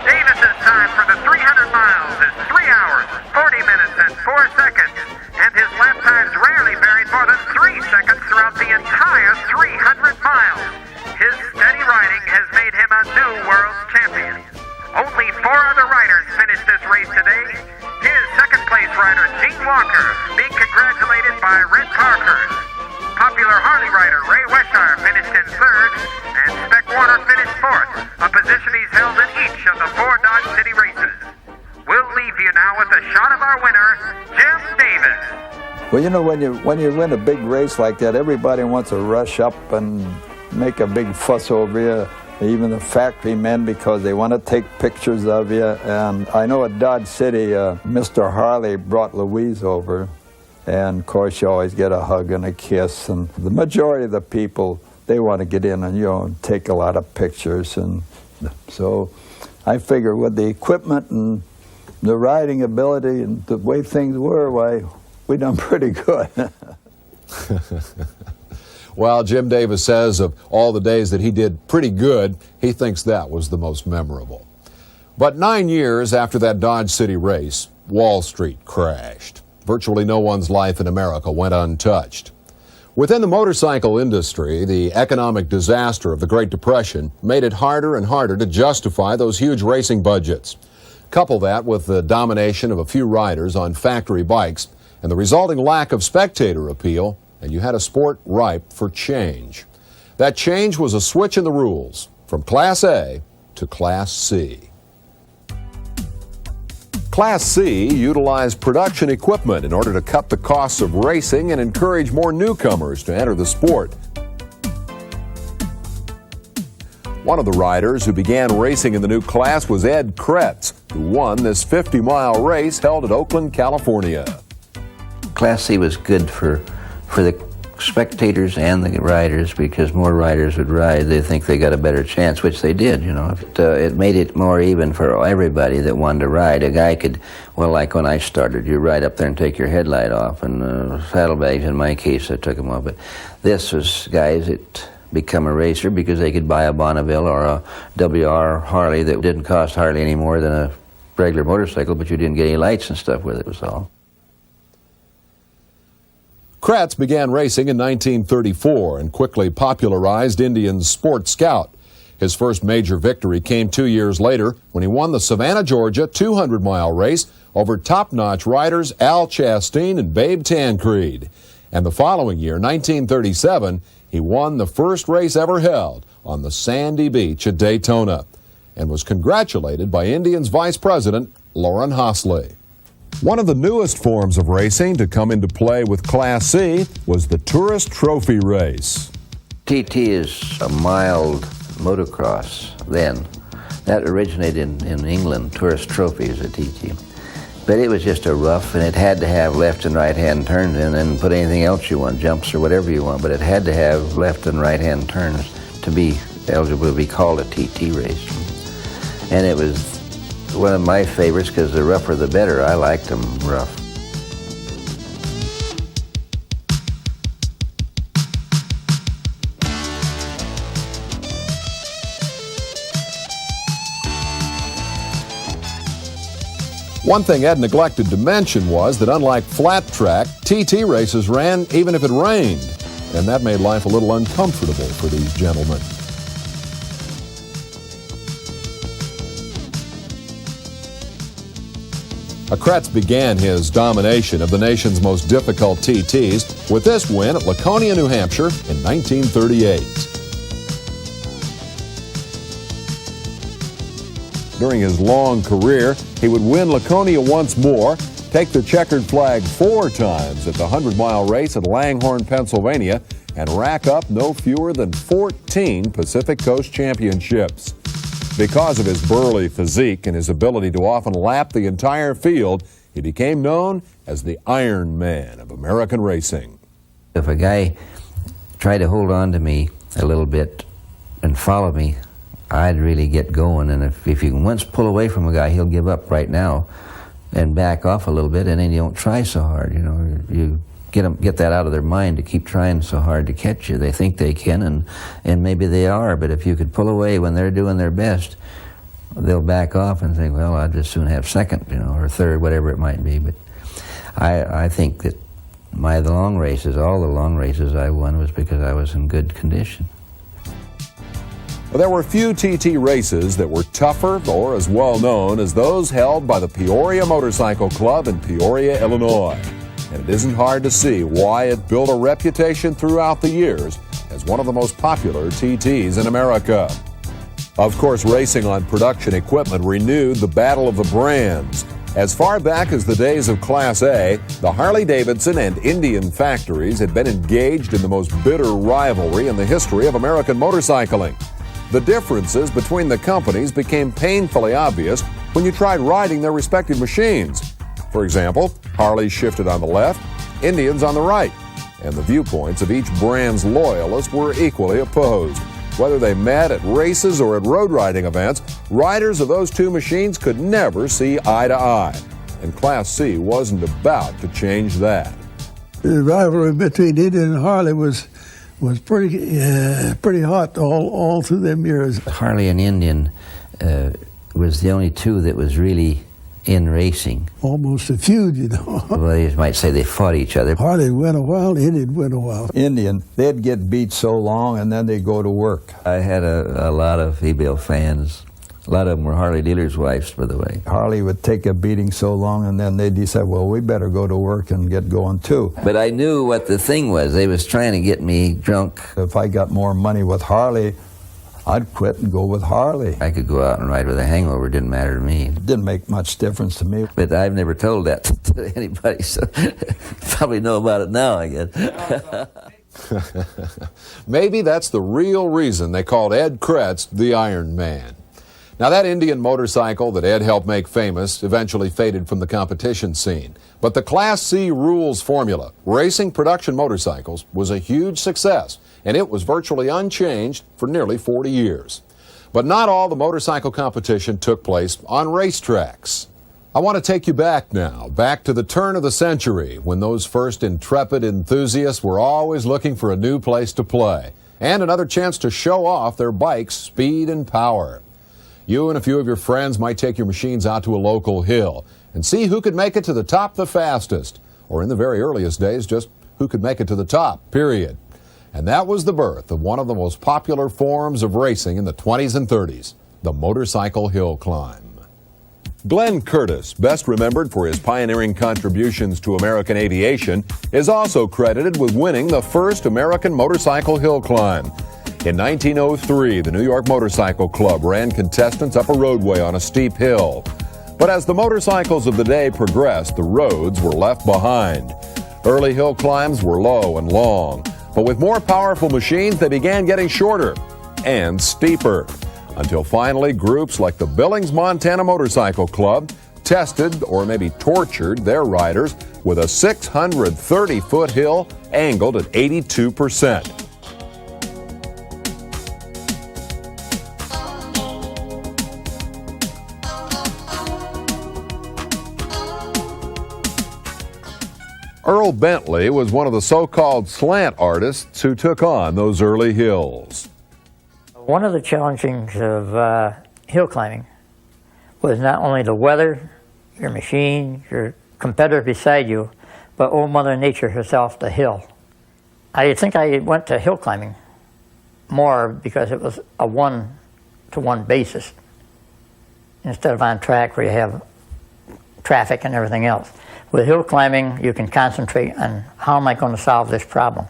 Davis's time for the 300 miles is 3 hours, 40 minutes, and 4 seconds, and his lap times rarely varied more than 3 seconds throughout the entire 300 miles. His steady riding has made him a new world champion. Only 4 other riders finished this race today. Here's second-place rider Gene Walker being congratulated by Red Parkhurst. Popular Harley rider Ray Weshire finished in 3rd, and Spec Warner finished 4th, a position he's held in each of the 4 Dodge City races. We'll leave you now with a shot of our winner, Jim Davis. Well, you know, when you win a big race like that, everybody wants to rush up and make a big fuss over you, even the factory men, because they want to take pictures of you. And I know at Dodge City, Mr. Harley brought Louise over, and of course you always get a hug and a kiss. And the majority of the people, they want to get in and, you know, take a lot of pictures. And so I figure with the equipment and the riding ability and the way things were, why, we done pretty good. Well, Jim Davis says of all the days that he did pretty good, he thinks that was the most memorable. But 9 years after that Dodge City race, Wall Street crashed. Virtually no one's life in America went untouched. Within the motorcycle industry, the economic disaster of the Great Depression made it harder and harder to justify those huge racing budgets. Couple that with the domination of a few riders on factory bikes and the resulting lack of spectator appeal, and you had a sport ripe for change. That change was a switch in the rules from Class A to Class C. Class C utilized production equipment in order to cut the costs of racing and encourage more newcomers to enter the sport. One of the riders who began racing in the new class was Ed Kretz, who won this 50-mile race held at Oakland, California. Class C was good for the spectators and the riders, because more riders would ride. They think they got a better chance, which they did, you know. It made it more even for everybody that wanted to ride. A guy could, well, like when I started, you ride up there and take your headlight off, and saddlebags, in my case, I took them off. But this was guys that become a racer because they could buy a Bonneville or a WR Harley that didn't cost hardly any more than a regular motorcycle, but you didn't get any lights and stuff with it, was all. Kretz began racing in 1934 and quickly popularized Indian's Sport Scout. His first major victory came 2 years later when he won the Savannah, Georgia 200-mile race over top-notch riders Al Chastain and Babe Tancred. And the following year, 1937, he won the first race ever held on the sandy beach at Daytona and was congratulated by Indians Vice President Lauren Hosley. One of the newest forms of racing to come into play with Class C was the Taurus Trophy race. TT is a mild motocross then. That originated in England. Taurus Trophy is a TT. But it was just a rough, and it had to have left and right hand turns in, and put anything else you want, jumps or whatever you want, but it had to have left and right hand turns to be eligible to be called a TT race. And it was one of my favorites because the rougher the better. I liked them rough. One thing Ed neglected to mention was that unlike flat track, TT races ran even if it rained, and that made life a little uncomfortable for these gentlemen. Kretz began his domination of the nation's most difficult TTs with this win at Laconia, New Hampshire in 1938. During his long career, he would win Laconia once more, take the checkered flag 4 times at the 100-mile race at Langhorne, Pennsylvania, and rack up no fewer than 14 Pacific Coast championships. Because of his burly physique and his ability to often lap the entire field, he became known as the Iron Man of American racing. If a guy tried to hold on to me a little bit and follow me, I'd really get going. And if you can once pull away from a guy, he'll give up right now and back off a little bit, and then you don't try so hard. You know, you get that out of their mind to keep trying so hard to catch you. They think they can, and maybe they are, but if you could pull away when they're doing their best, they'll back off and think, well, I'd just soon have second, you know, or third, whatever it might be. But I think that all the long races I won was because I was in good condition. Well, there were few TT races that were tougher or as well known as those held by the Peoria Motorcycle Club in Peoria, Illinois. And it isn't hard to see why it built a reputation throughout the years as one of the most popular TTs in America. Of course, racing on production equipment renewed the battle of the brands. As far back as the days of Class A, the Harley-Davidson and Indian factories had been engaged in the most bitter rivalry in the history of American motorcycling. The differences between the companies became painfully obvious when you tried riding their respective machines. For example, Harley shifted on the left, Indians on the right, and the viewpoints of each brand's loyalists were equally opposed. Whether they met at races or at road riding events, riders of those two machines could never see eye to eye. And Class C wasn't about to change that. The rivalry between Indian and Harley was pretty hot all through them years. Harley and Indian was the only two that was really in racing. Almost a feud, you know. Well, you might say they fought each other. Harley went a while, Indian went a while. Indian, they'd get beat so long and then they'd go to work. I had a lot of female fans. A lot of them were Harley dealers' wives, by the way. Harley would take a beating so long, and then they'd decide, well, we better go to work and get going too. But I knew what the thing was. They was trying to get me drunk. If I got more money with Harley, I'd quit and go with Harley. I could go out and ride with a hangover. It didn't matter to me. It didn't make much difference to me. But I've never told that to anybody, so probably know about it now, I guess. Maybe that's the real reason they called Ed Kretz the Iron Man. Now, that Indian motorcycle that Ed helped make famous eventually faded from the competition scene. But the Class C rules formula, racing production motorcycles, was a huge success, and it was virtually unchanged for nearly 40 years. But not all the motorcycle competition took place on racetracks. I want to take you back now, back to the turn of the century, when those first intrepid enthusiasts were always looking for a new place to play, and another chance to show off their bikes' speed and power. You and a few of your friends might take your machines out to a local hill and see who could make it to the top the fastest, or in the very earliest days, just who could make it to the top, period. And that was the birth of one of the most popular forms of racing in the 20s and 30s, the motorcycle hill climb. Glenn Curtis, best remembered for his pioneering contributions to American aviation, is also credited with winning the first American motorcycle hill climb. In 1903, the New York Motorcycle Club ran contestants up a roadway on a steep hill. But as the motorcycles of the day progressed, the roads were left behind. Early hill climbs were low and long, but with more powerful machines, they began getting shorter and steeper, until finally groups like the Billings, Montana Motorcycle Club tested or maybe tortured their riders with a 630-foot hill angled at 82%. Earl Bentley was one of the so-called slant artists who took on those early hills. One of the challengings of hill climbing was not only the weather, your machine, your competitor beside you, but old Mother Nature herself, the hill. I think I went to hill climbing more because it was a one-to-one basis instead of on track where you have traffic and everything else. With hill climbing, you can concentrate on how am I going to solve this problem.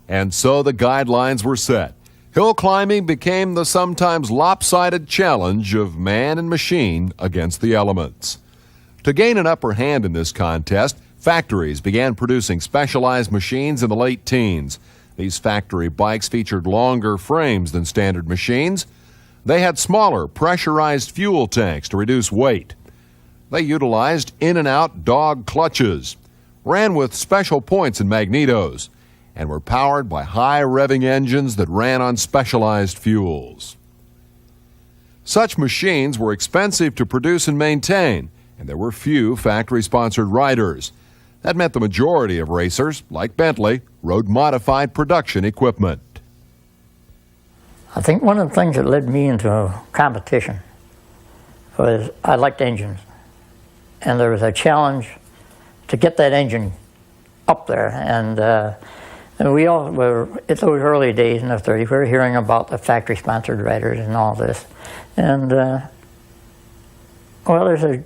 And so the guidelines were set. Hill climbing became the sometimes lopsided challenge of man and machine against the elements. To gain an upper hand in this contest, factories began producing specialized machines in the late teens. These factory bikes featured longer frames than standard machines. They had smaller pressurized fuel tanks to reduce weight. They utilized in-and-out dog clutches, ran with special points and magnetos, and were powered by high-revving engines that ran on specialized fuels. Such machines were expensive to produce and maintain, and there were few factory-sponsored riders. That meant the majority of racers, like Bentley, rode modified production equipment. I think one of the things that led me into competition was I liked engines. And there was a challenge to get that engine up there. And we all were, at those early days in the 30s, we were hearing about the factory-sponsored riders and all this. And, well, there's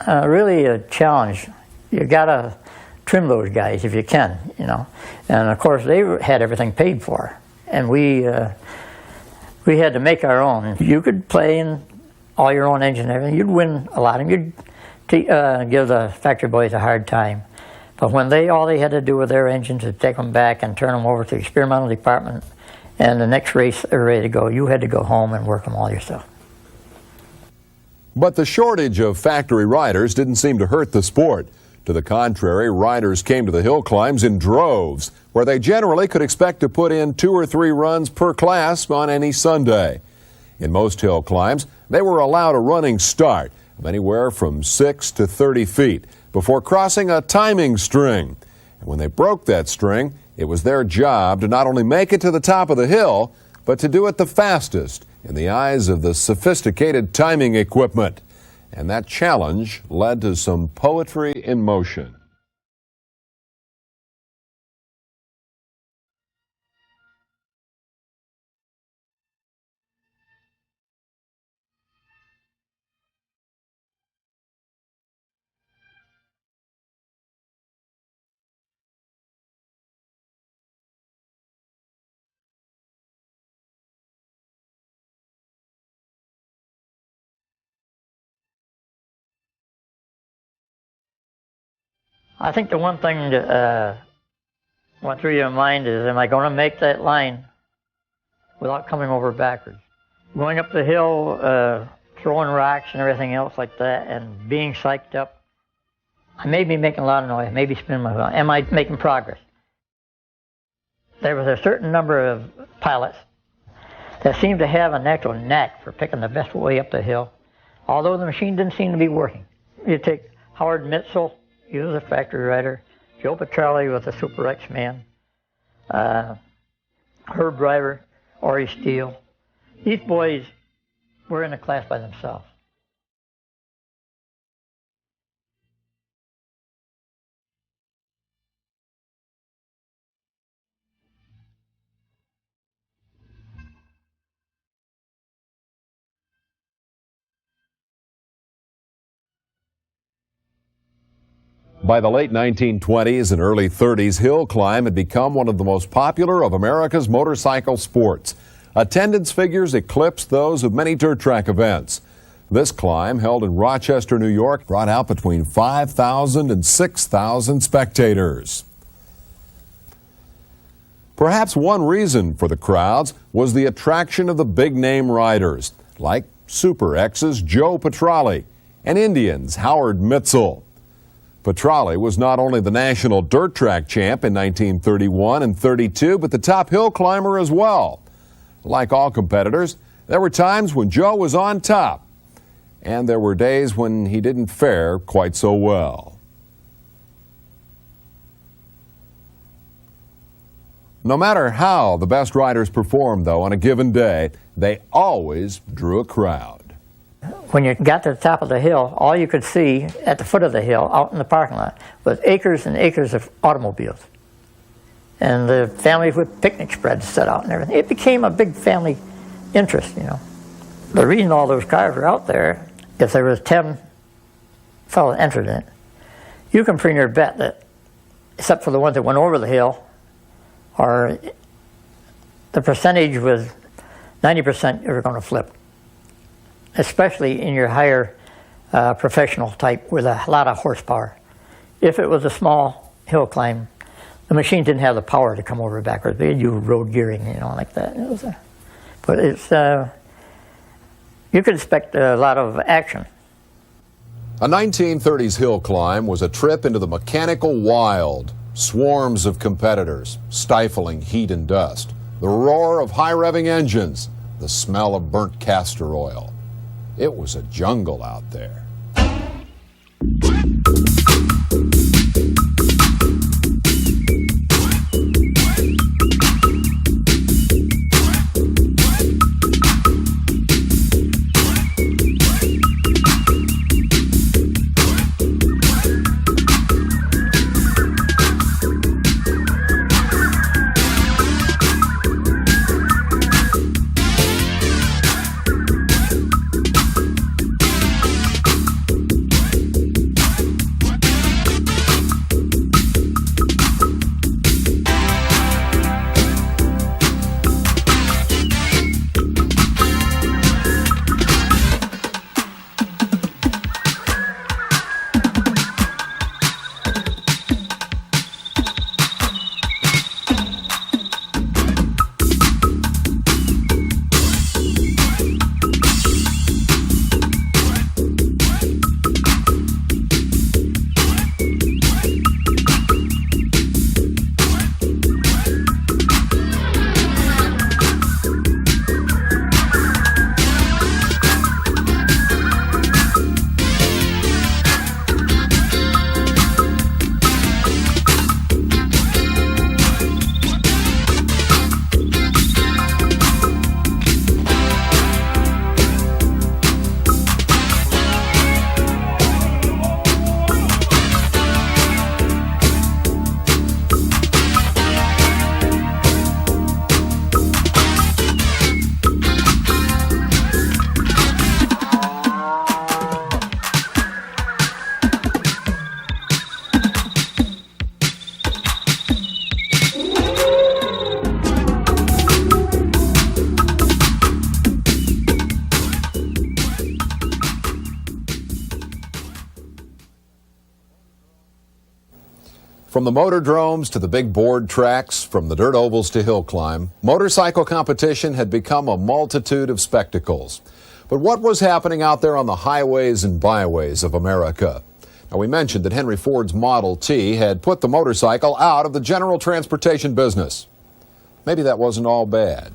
really a challenge. You got to trim those guys if you can, you know. And, of course, they had everything paid for. And we had to make our own. You could play in all your own engine and everything. You'd win a lot of them. You'd give the factory boys a hard time. But when all they had to do with their engines was take them back and turn them over to the experimental department, and the next race they're ready to go, you had to go home and work them all yourself. But the shortage of factory riders didn't seem to hurt the sport. To the contrary, riders came to the hill climbs in droves, where they generally could expect to put in 2 or 3 runs per class on any Sunday. In most hill climbs, they were allowed a running start of anywhere from 6 to 30 feet before crossing a timing string. And when they broke that string, it was their job to not only make it to the top of the hill, but to do it the fastest in the eyes of the sophisticated timing equipment. And that challenge led to some poetry in motion. I think the one thing that went through your mind is, am I going to make that line without coming over backwards? Going up the hill, throwing rocks and everything else like that, and being psyched up. I may be making a lot of noise, maybe spinning my wheel. Am I making progress? There was a certain number of pilots that seemed to have a natural knack for picking the best way up the hill, although the machine didn't seem to be working. You take Howard Mitzel, he was a factory rider, Joe Petrelli was a Super X man, Herb Driver, Ori Steele. These boys were in a class by themselves. By the late 1920s and early 30s, hill climb had become one of the most popular of America's motorcycle sports. Attendance figures eclipsed those of many dirt track events. This climb, held in Rochester, New York, brought out between 5,000 and 6,000 spectators. Perhaps one reason for the crowds was the attraction of the big-name riders, like Super X's Joe Petrali and Indians' Howard Mitzel. Petrali was not only the national dirt track champ in 1931 and 32, but the top hill climber as well. Like all competitors, there were times when Joe was on top, and there were days when he didn't fare quite so well. No matter how the best riders performed, though, on a given day, they always drew a crowd. When you got to the top of the hill, all you could see at the foot of the hill, out in the parking lot, was acres and acres of automobiles. And the families with picnic spreads set out and everything. It became a big family interest, you know. The reason all those cars were out there, if there was 10 fellows entered in it, you can pretty near bet that, except for the ones that went over the hill, or the percentage was 90% you were going to flip, especially in your higher professional type with a lot of horsepower. If it was a small hill climb, the machine didn't have the power to come over backwards. They do road gearing, you know, like that. It was but it's you could expect a lot of action. A 1930s hill climb was a trip into the mechanical wild. Swarms of competitors, stifling heat and dust, the roar of high-revving engines, the smell of burnt castor oil. It was a jungle out there. From the motordromes to the big board tracks, from the dirt ovals to hill climb, motorcycle competition had become a multitude of spectacles. But what was happening out there on the highways and byways of America? Now, we mentioned that Henry Ford's Model T had put the motorcycle out of the general transportation business. Maybe that wasn't all bad.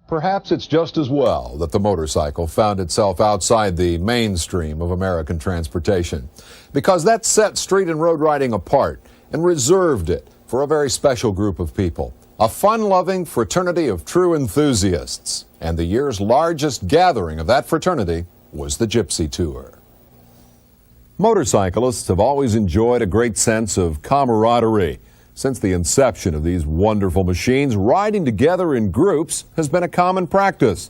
Perhaps it's just as well that the motorcycle found itself outside the mainstream of American transportation, because that set street and road riding apart and reserved it for a very special group of people, a fun-loving fraternity of true enthusiasts. And the year's largest gathering of that fraternity was the Gypsy Tour. Motorcyclists have always enjoyed a great sense of camaraderie. Since the inception of these wonderful machines, riding together in groups has been a common practice.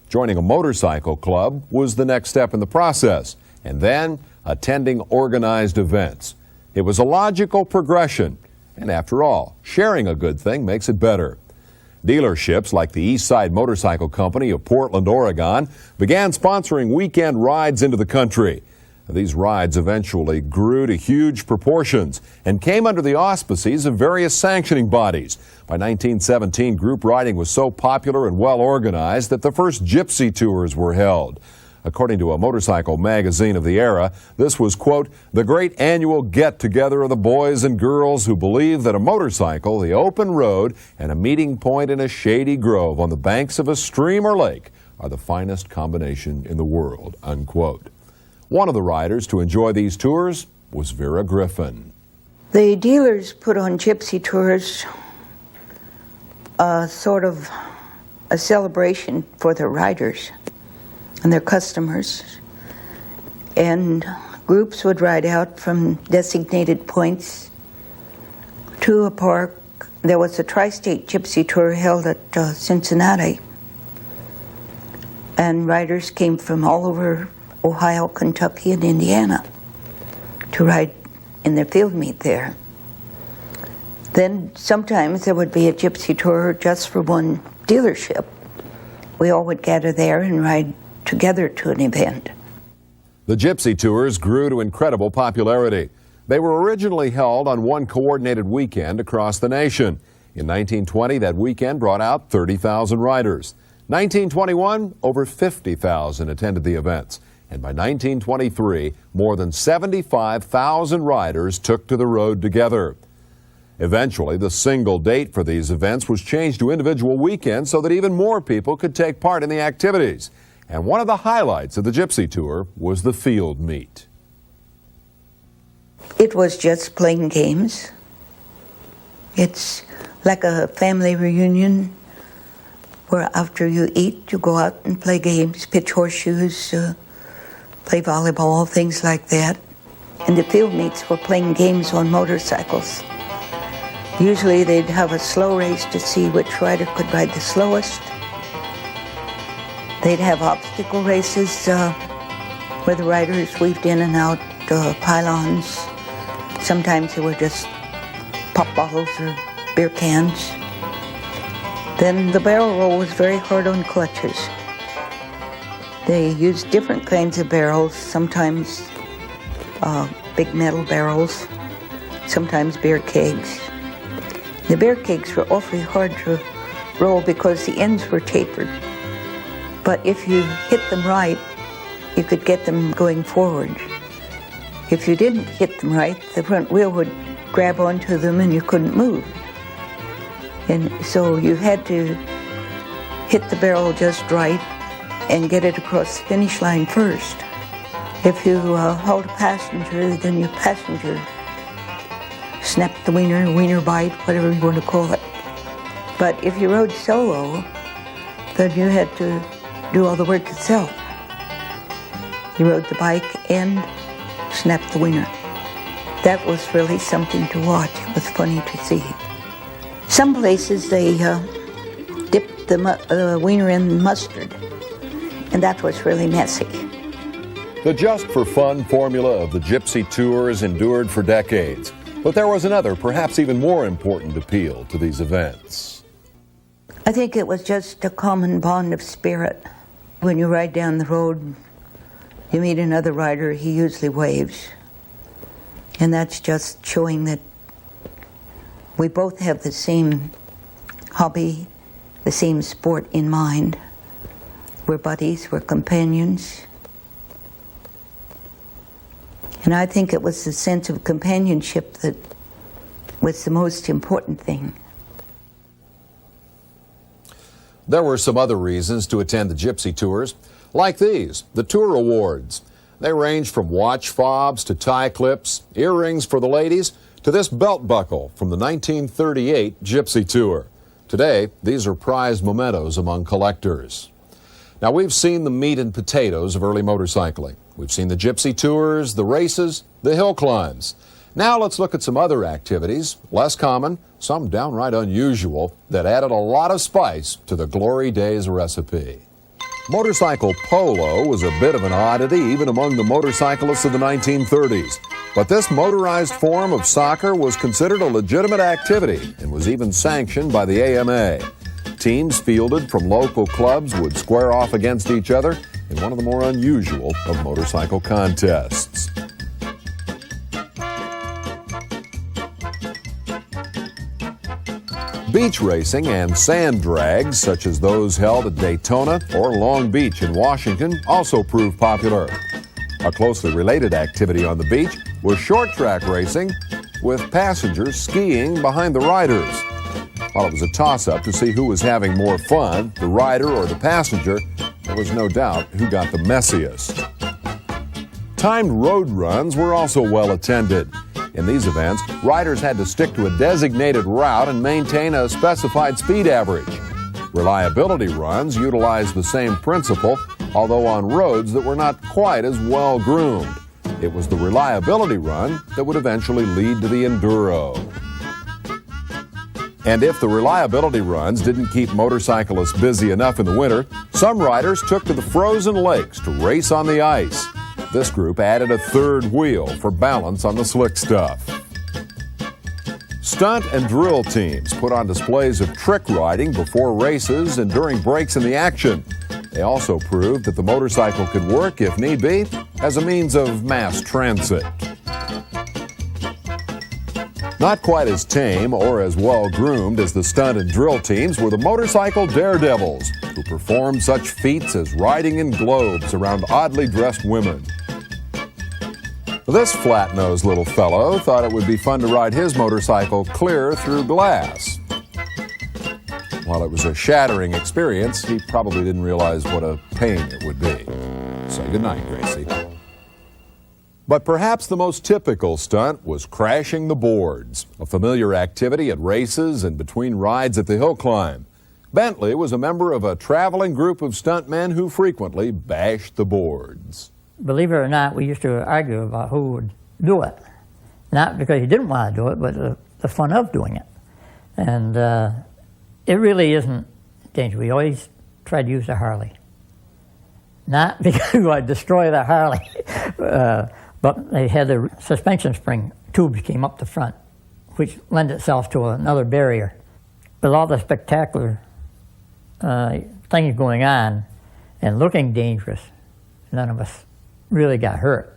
Joining a motorcycle club was the next step in the process, and then attending organized events. It was a logical progression, and after all, sharing a good thing makes it better. Dealerships like the East Side Motorcycle Company of Portland, Oregon, began sponsoring weekend rides into the country. These rides eventually grew to huge proportions and came under the auspices of various sanctioning bodies. By 1917, group riding was so popular and well organized that the first Gypsy tours were held. According to a motorcycle magazine of the era, this was, quote, the great annual get-together of the boys and girls who believe that a motorcycle, the open road, and a meeting point in a shady grove on the banks of a stream or lake are the finest combination in the world, unquote. One of the riders to enjoy these tours was Vera Griffin. The dealers put on Gypsy tours sort of a celebration for their riders and their customers. And groups would ride out from designated points to a park. There was a tri-state Gypsy tour held at Cincinnati. And riders came from all over Ohio, Kentucky, and Indiana to ride in their field meet there. Then sometimes there would be a Gypsy tour just for one dealership. We all would gather there and ride together to an event. The Gypsy tours grew to incredible popularity. They were originally held on one coordinated weekend across the nation. In 1920, that weekend brought out 30,000 riders. 1921, over 50,000 attended the events. And by 1923, more than 75,000 riders took to the road together. Eventually, the single date for these events was changed to individual weekends so that even more people could take part in the activities. And one of the highlights of the Gypsy Tour was the field meet. It was just playing games. It's like a family reunion where after you eat, you go out and play games, pitch horseshoes, play volleyball, things like that. And the field meets were playing games on motorcycles. Usually they'd have a slow race to see which rider could ride the slowest. They'd have obstacle races where the riders weaved in and out pylons. Sometimes they were just pop bottles or beer cans. Then the barrel roll was very hard on clutches. They used different kinds of barrels, sometimes big metal barrels, sometimes beer kegs. The beer kegs were awfully hard to roll because the ends were tapered. But if you hit them right, you could get them going forward. If you didn't hit them right, the front wheel would grab onto them and you couldn't move. And so you had to hit the barrel just right and get it across the finish line first. If you hauled a passenger, then your passenger snapped the wiener bite, whatever you want to call it. But if you rode solo, then you had to do all the work yourself. You rode the bike and snapped the wiener. That was really something to watch. It was funny to see. Some places they dipped the wiener in mustard, and that was really messy. The just-for-fun formula of the Gypsy Tours endured for decades, but there was another, perhaps even more important appeal to these events. I think it was just a common bond of spirit. When you ride down the road, you meet another rider, he usually waves. And that's just showing that we both have the same hobby, the same sport in mind. We're buddies, we're companions. And I think it was the sense of companionship that was the most important thing. There were some other reasons to attend the Gypsy tours, like these, the Tour Awards. They range from watch fobs to tie clips, earrings for the ladies, to this belt buckle from the 1938 Gypsy Tour. Today, these are prized mementos among collectors. Now, we've seen the meat and potatoes of early motorcycling. We've seen the Gypsy tours, the races, the hill climbs. Now let's look at some other activities, less common, some downright unusual, that added a lot of spice to the glory days recipe. Motorcycle polo was a bit of an oddity even among the motorcyclists of the 1930s. But this motorized form of soccer was considered a legitimate activity and was even sanctioned by the AMA. Teams fielded from local clubs would square off against each other in one of the more unusual of motorcycle contests. Beach racing and sand drags, such as those held at Daytona or Long Beach in Washington, also proved popular. A closely related activity on the beach was short track racing, with passengers skiing behind the riders. While it was a toss-up to see who was having more fun, the rider or the passenger, there was no doubt who got the messiest. Timed road runs were also well attended. In these events, riders had to stick to a designated route and maintain a specified speed average. Reliability runs utilized the same principle, although on roads that were not quite as well groomed. It was the reliability run that would eventually lead to the enduro. And if the reliability runs didn't keep motorcyclists busy enough in the winter, some riders took to the frozen lakes to race on the ice. This group added a third wheel for balance on the slick stuff. Stunt and drill teams put on displays of trick riding before races and during breaks in the action. They also proved that the motorcycle could work, if need be, as a means of mass transit. Not quite as tame or as well groomed as the stunt and drill teams were the motorcycle daredevils, who performed such feats as riding in globes around oddly dressed women. This flat-nosed little fellow thought it would be fun to ride his motorcycle clear through glass. While it was a shattering experience, he probably didn't realize what a pain it would be. Say goodnight, Gracie. But perhaps the most typical stunt was crashing the boards, a familiar activity at races and between rides at the hill climb. Bentley was a member of a traveling group of stuntmen who frequently bashed the boards. Believe it or not, we used to argue about who would do it. Not because he didn't want to do it, but the fun of doing it. And it really isn't dangerous. We always tried to use the Harley. Not because we wanted to destroy the Harley, but they had the suspension spring tubes came up the front, which lend itself to another barrier. With all the spectacular things going on and looking dangerous, none of us really got hurt.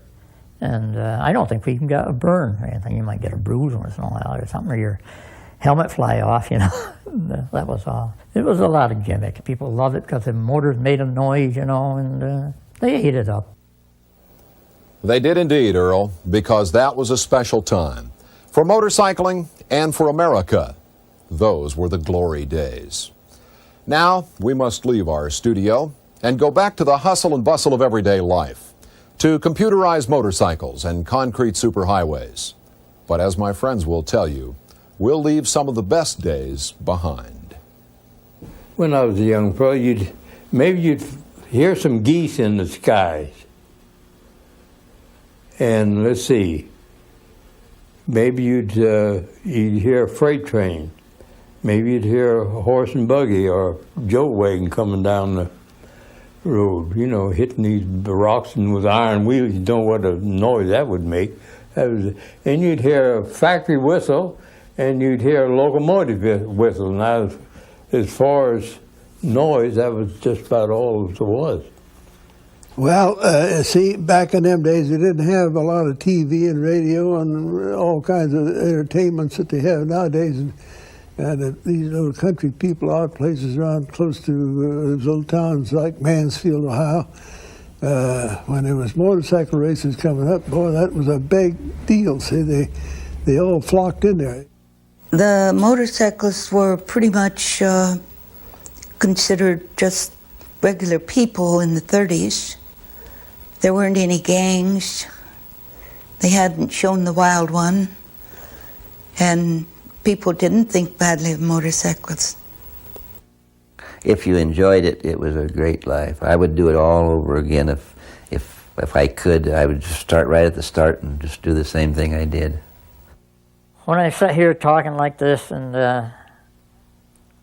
And I don't think we even got a burn or anything. You might get a bruise once in a while or something, or your helmet fly off, you know. That was all. It was a lot of gimmick. People loved it because the motors made a noise, you know, and they ate it up. They did indeed, Earl, because that was a special time. For motorcycling and for America, those were the glory days. Now, we must leave our studio and go back to the hustle and bustle of everyday life, to computerized motorcycles and concrete superhighways. But as my friends will tell you, we'll leave some of the best days behind. When I was a young fellow, maybe you'd hear some geese in the skies. And let's see, maybe you'd hear a freight train. Maybe you'd hear a horse and buggy or a joke wagon coming down the road, you know, hitting these rocks and with iron wheels. You don't know what a noise that would make. And you'd hear a factory whistle, and you'd hear a locomotive whistle. Now, as far as noise, that was just about all there was. Well, see, back in them days, they didn't have a lot of TV and radio and all kinds of entertainments that they have nowadays. And these little country people out places around close to little towns like Mansfield, Ohio, when there was motorcycle races coming up, boy, that was a big deal. See, they all flocked in there. The motorcyclists were pretty much considered just regular people in the 30s. There weren't any gangs. They hadn't shown the wild one. And people didn't think badly of motorcycles. If you enjoyed it, it was a great life. I would do it all over again if I could. I would just start right at the start and just do the same thing I did. When I sit here talking like this and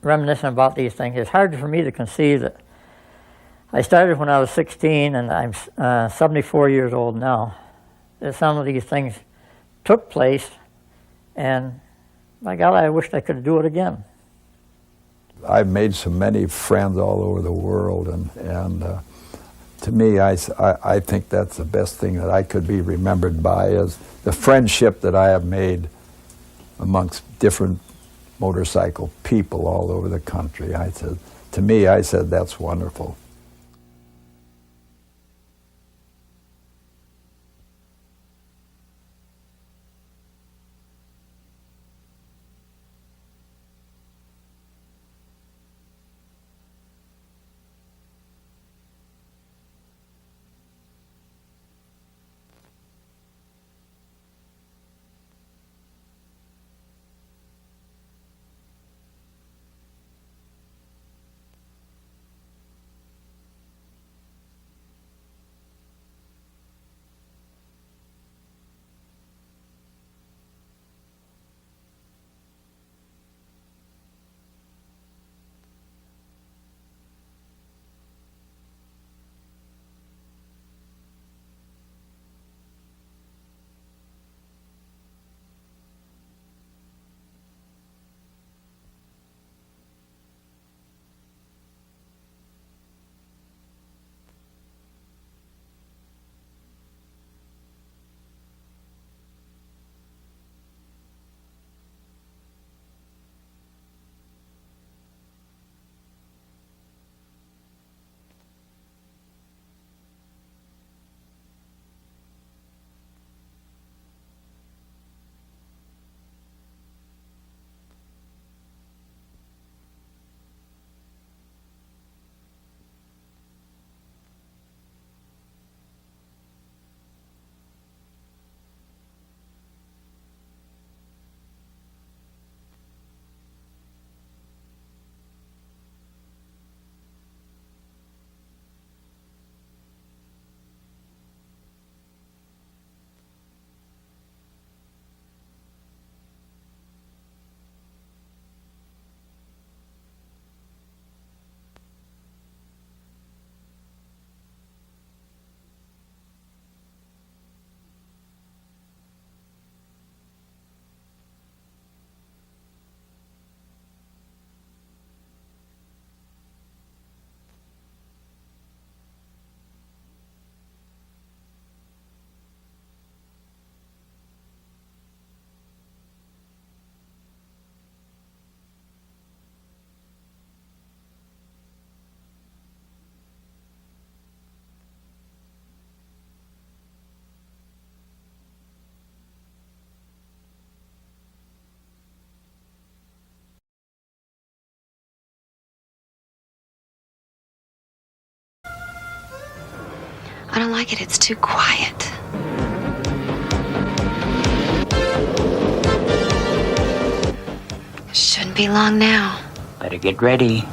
reminiscing about these things, it's hard for me to conceive that I started when I was 16 and I'm 74 years old now. That some of these things took place, and my God, I wished I could do it again. I've made so many friends all over the world, and to me, I think that's the best thing that I could be remembered by, is the friendship that I have made amongst different motorcycle people all over the country. I said, that's wonderful. I don't like it. It's too quiet. Shouldn't be long now. Better get ready.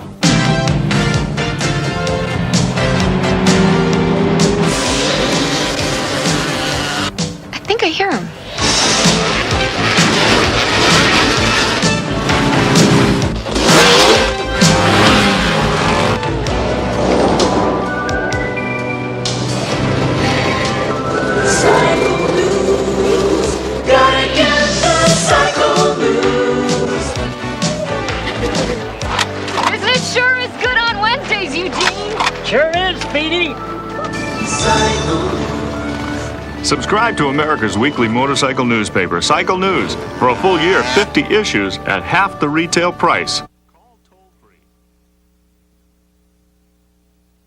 I think I hear him. Subscribe to America's weekly motorcycle newspaper, Cycle News, for a full year, 50 issues at half the retail price.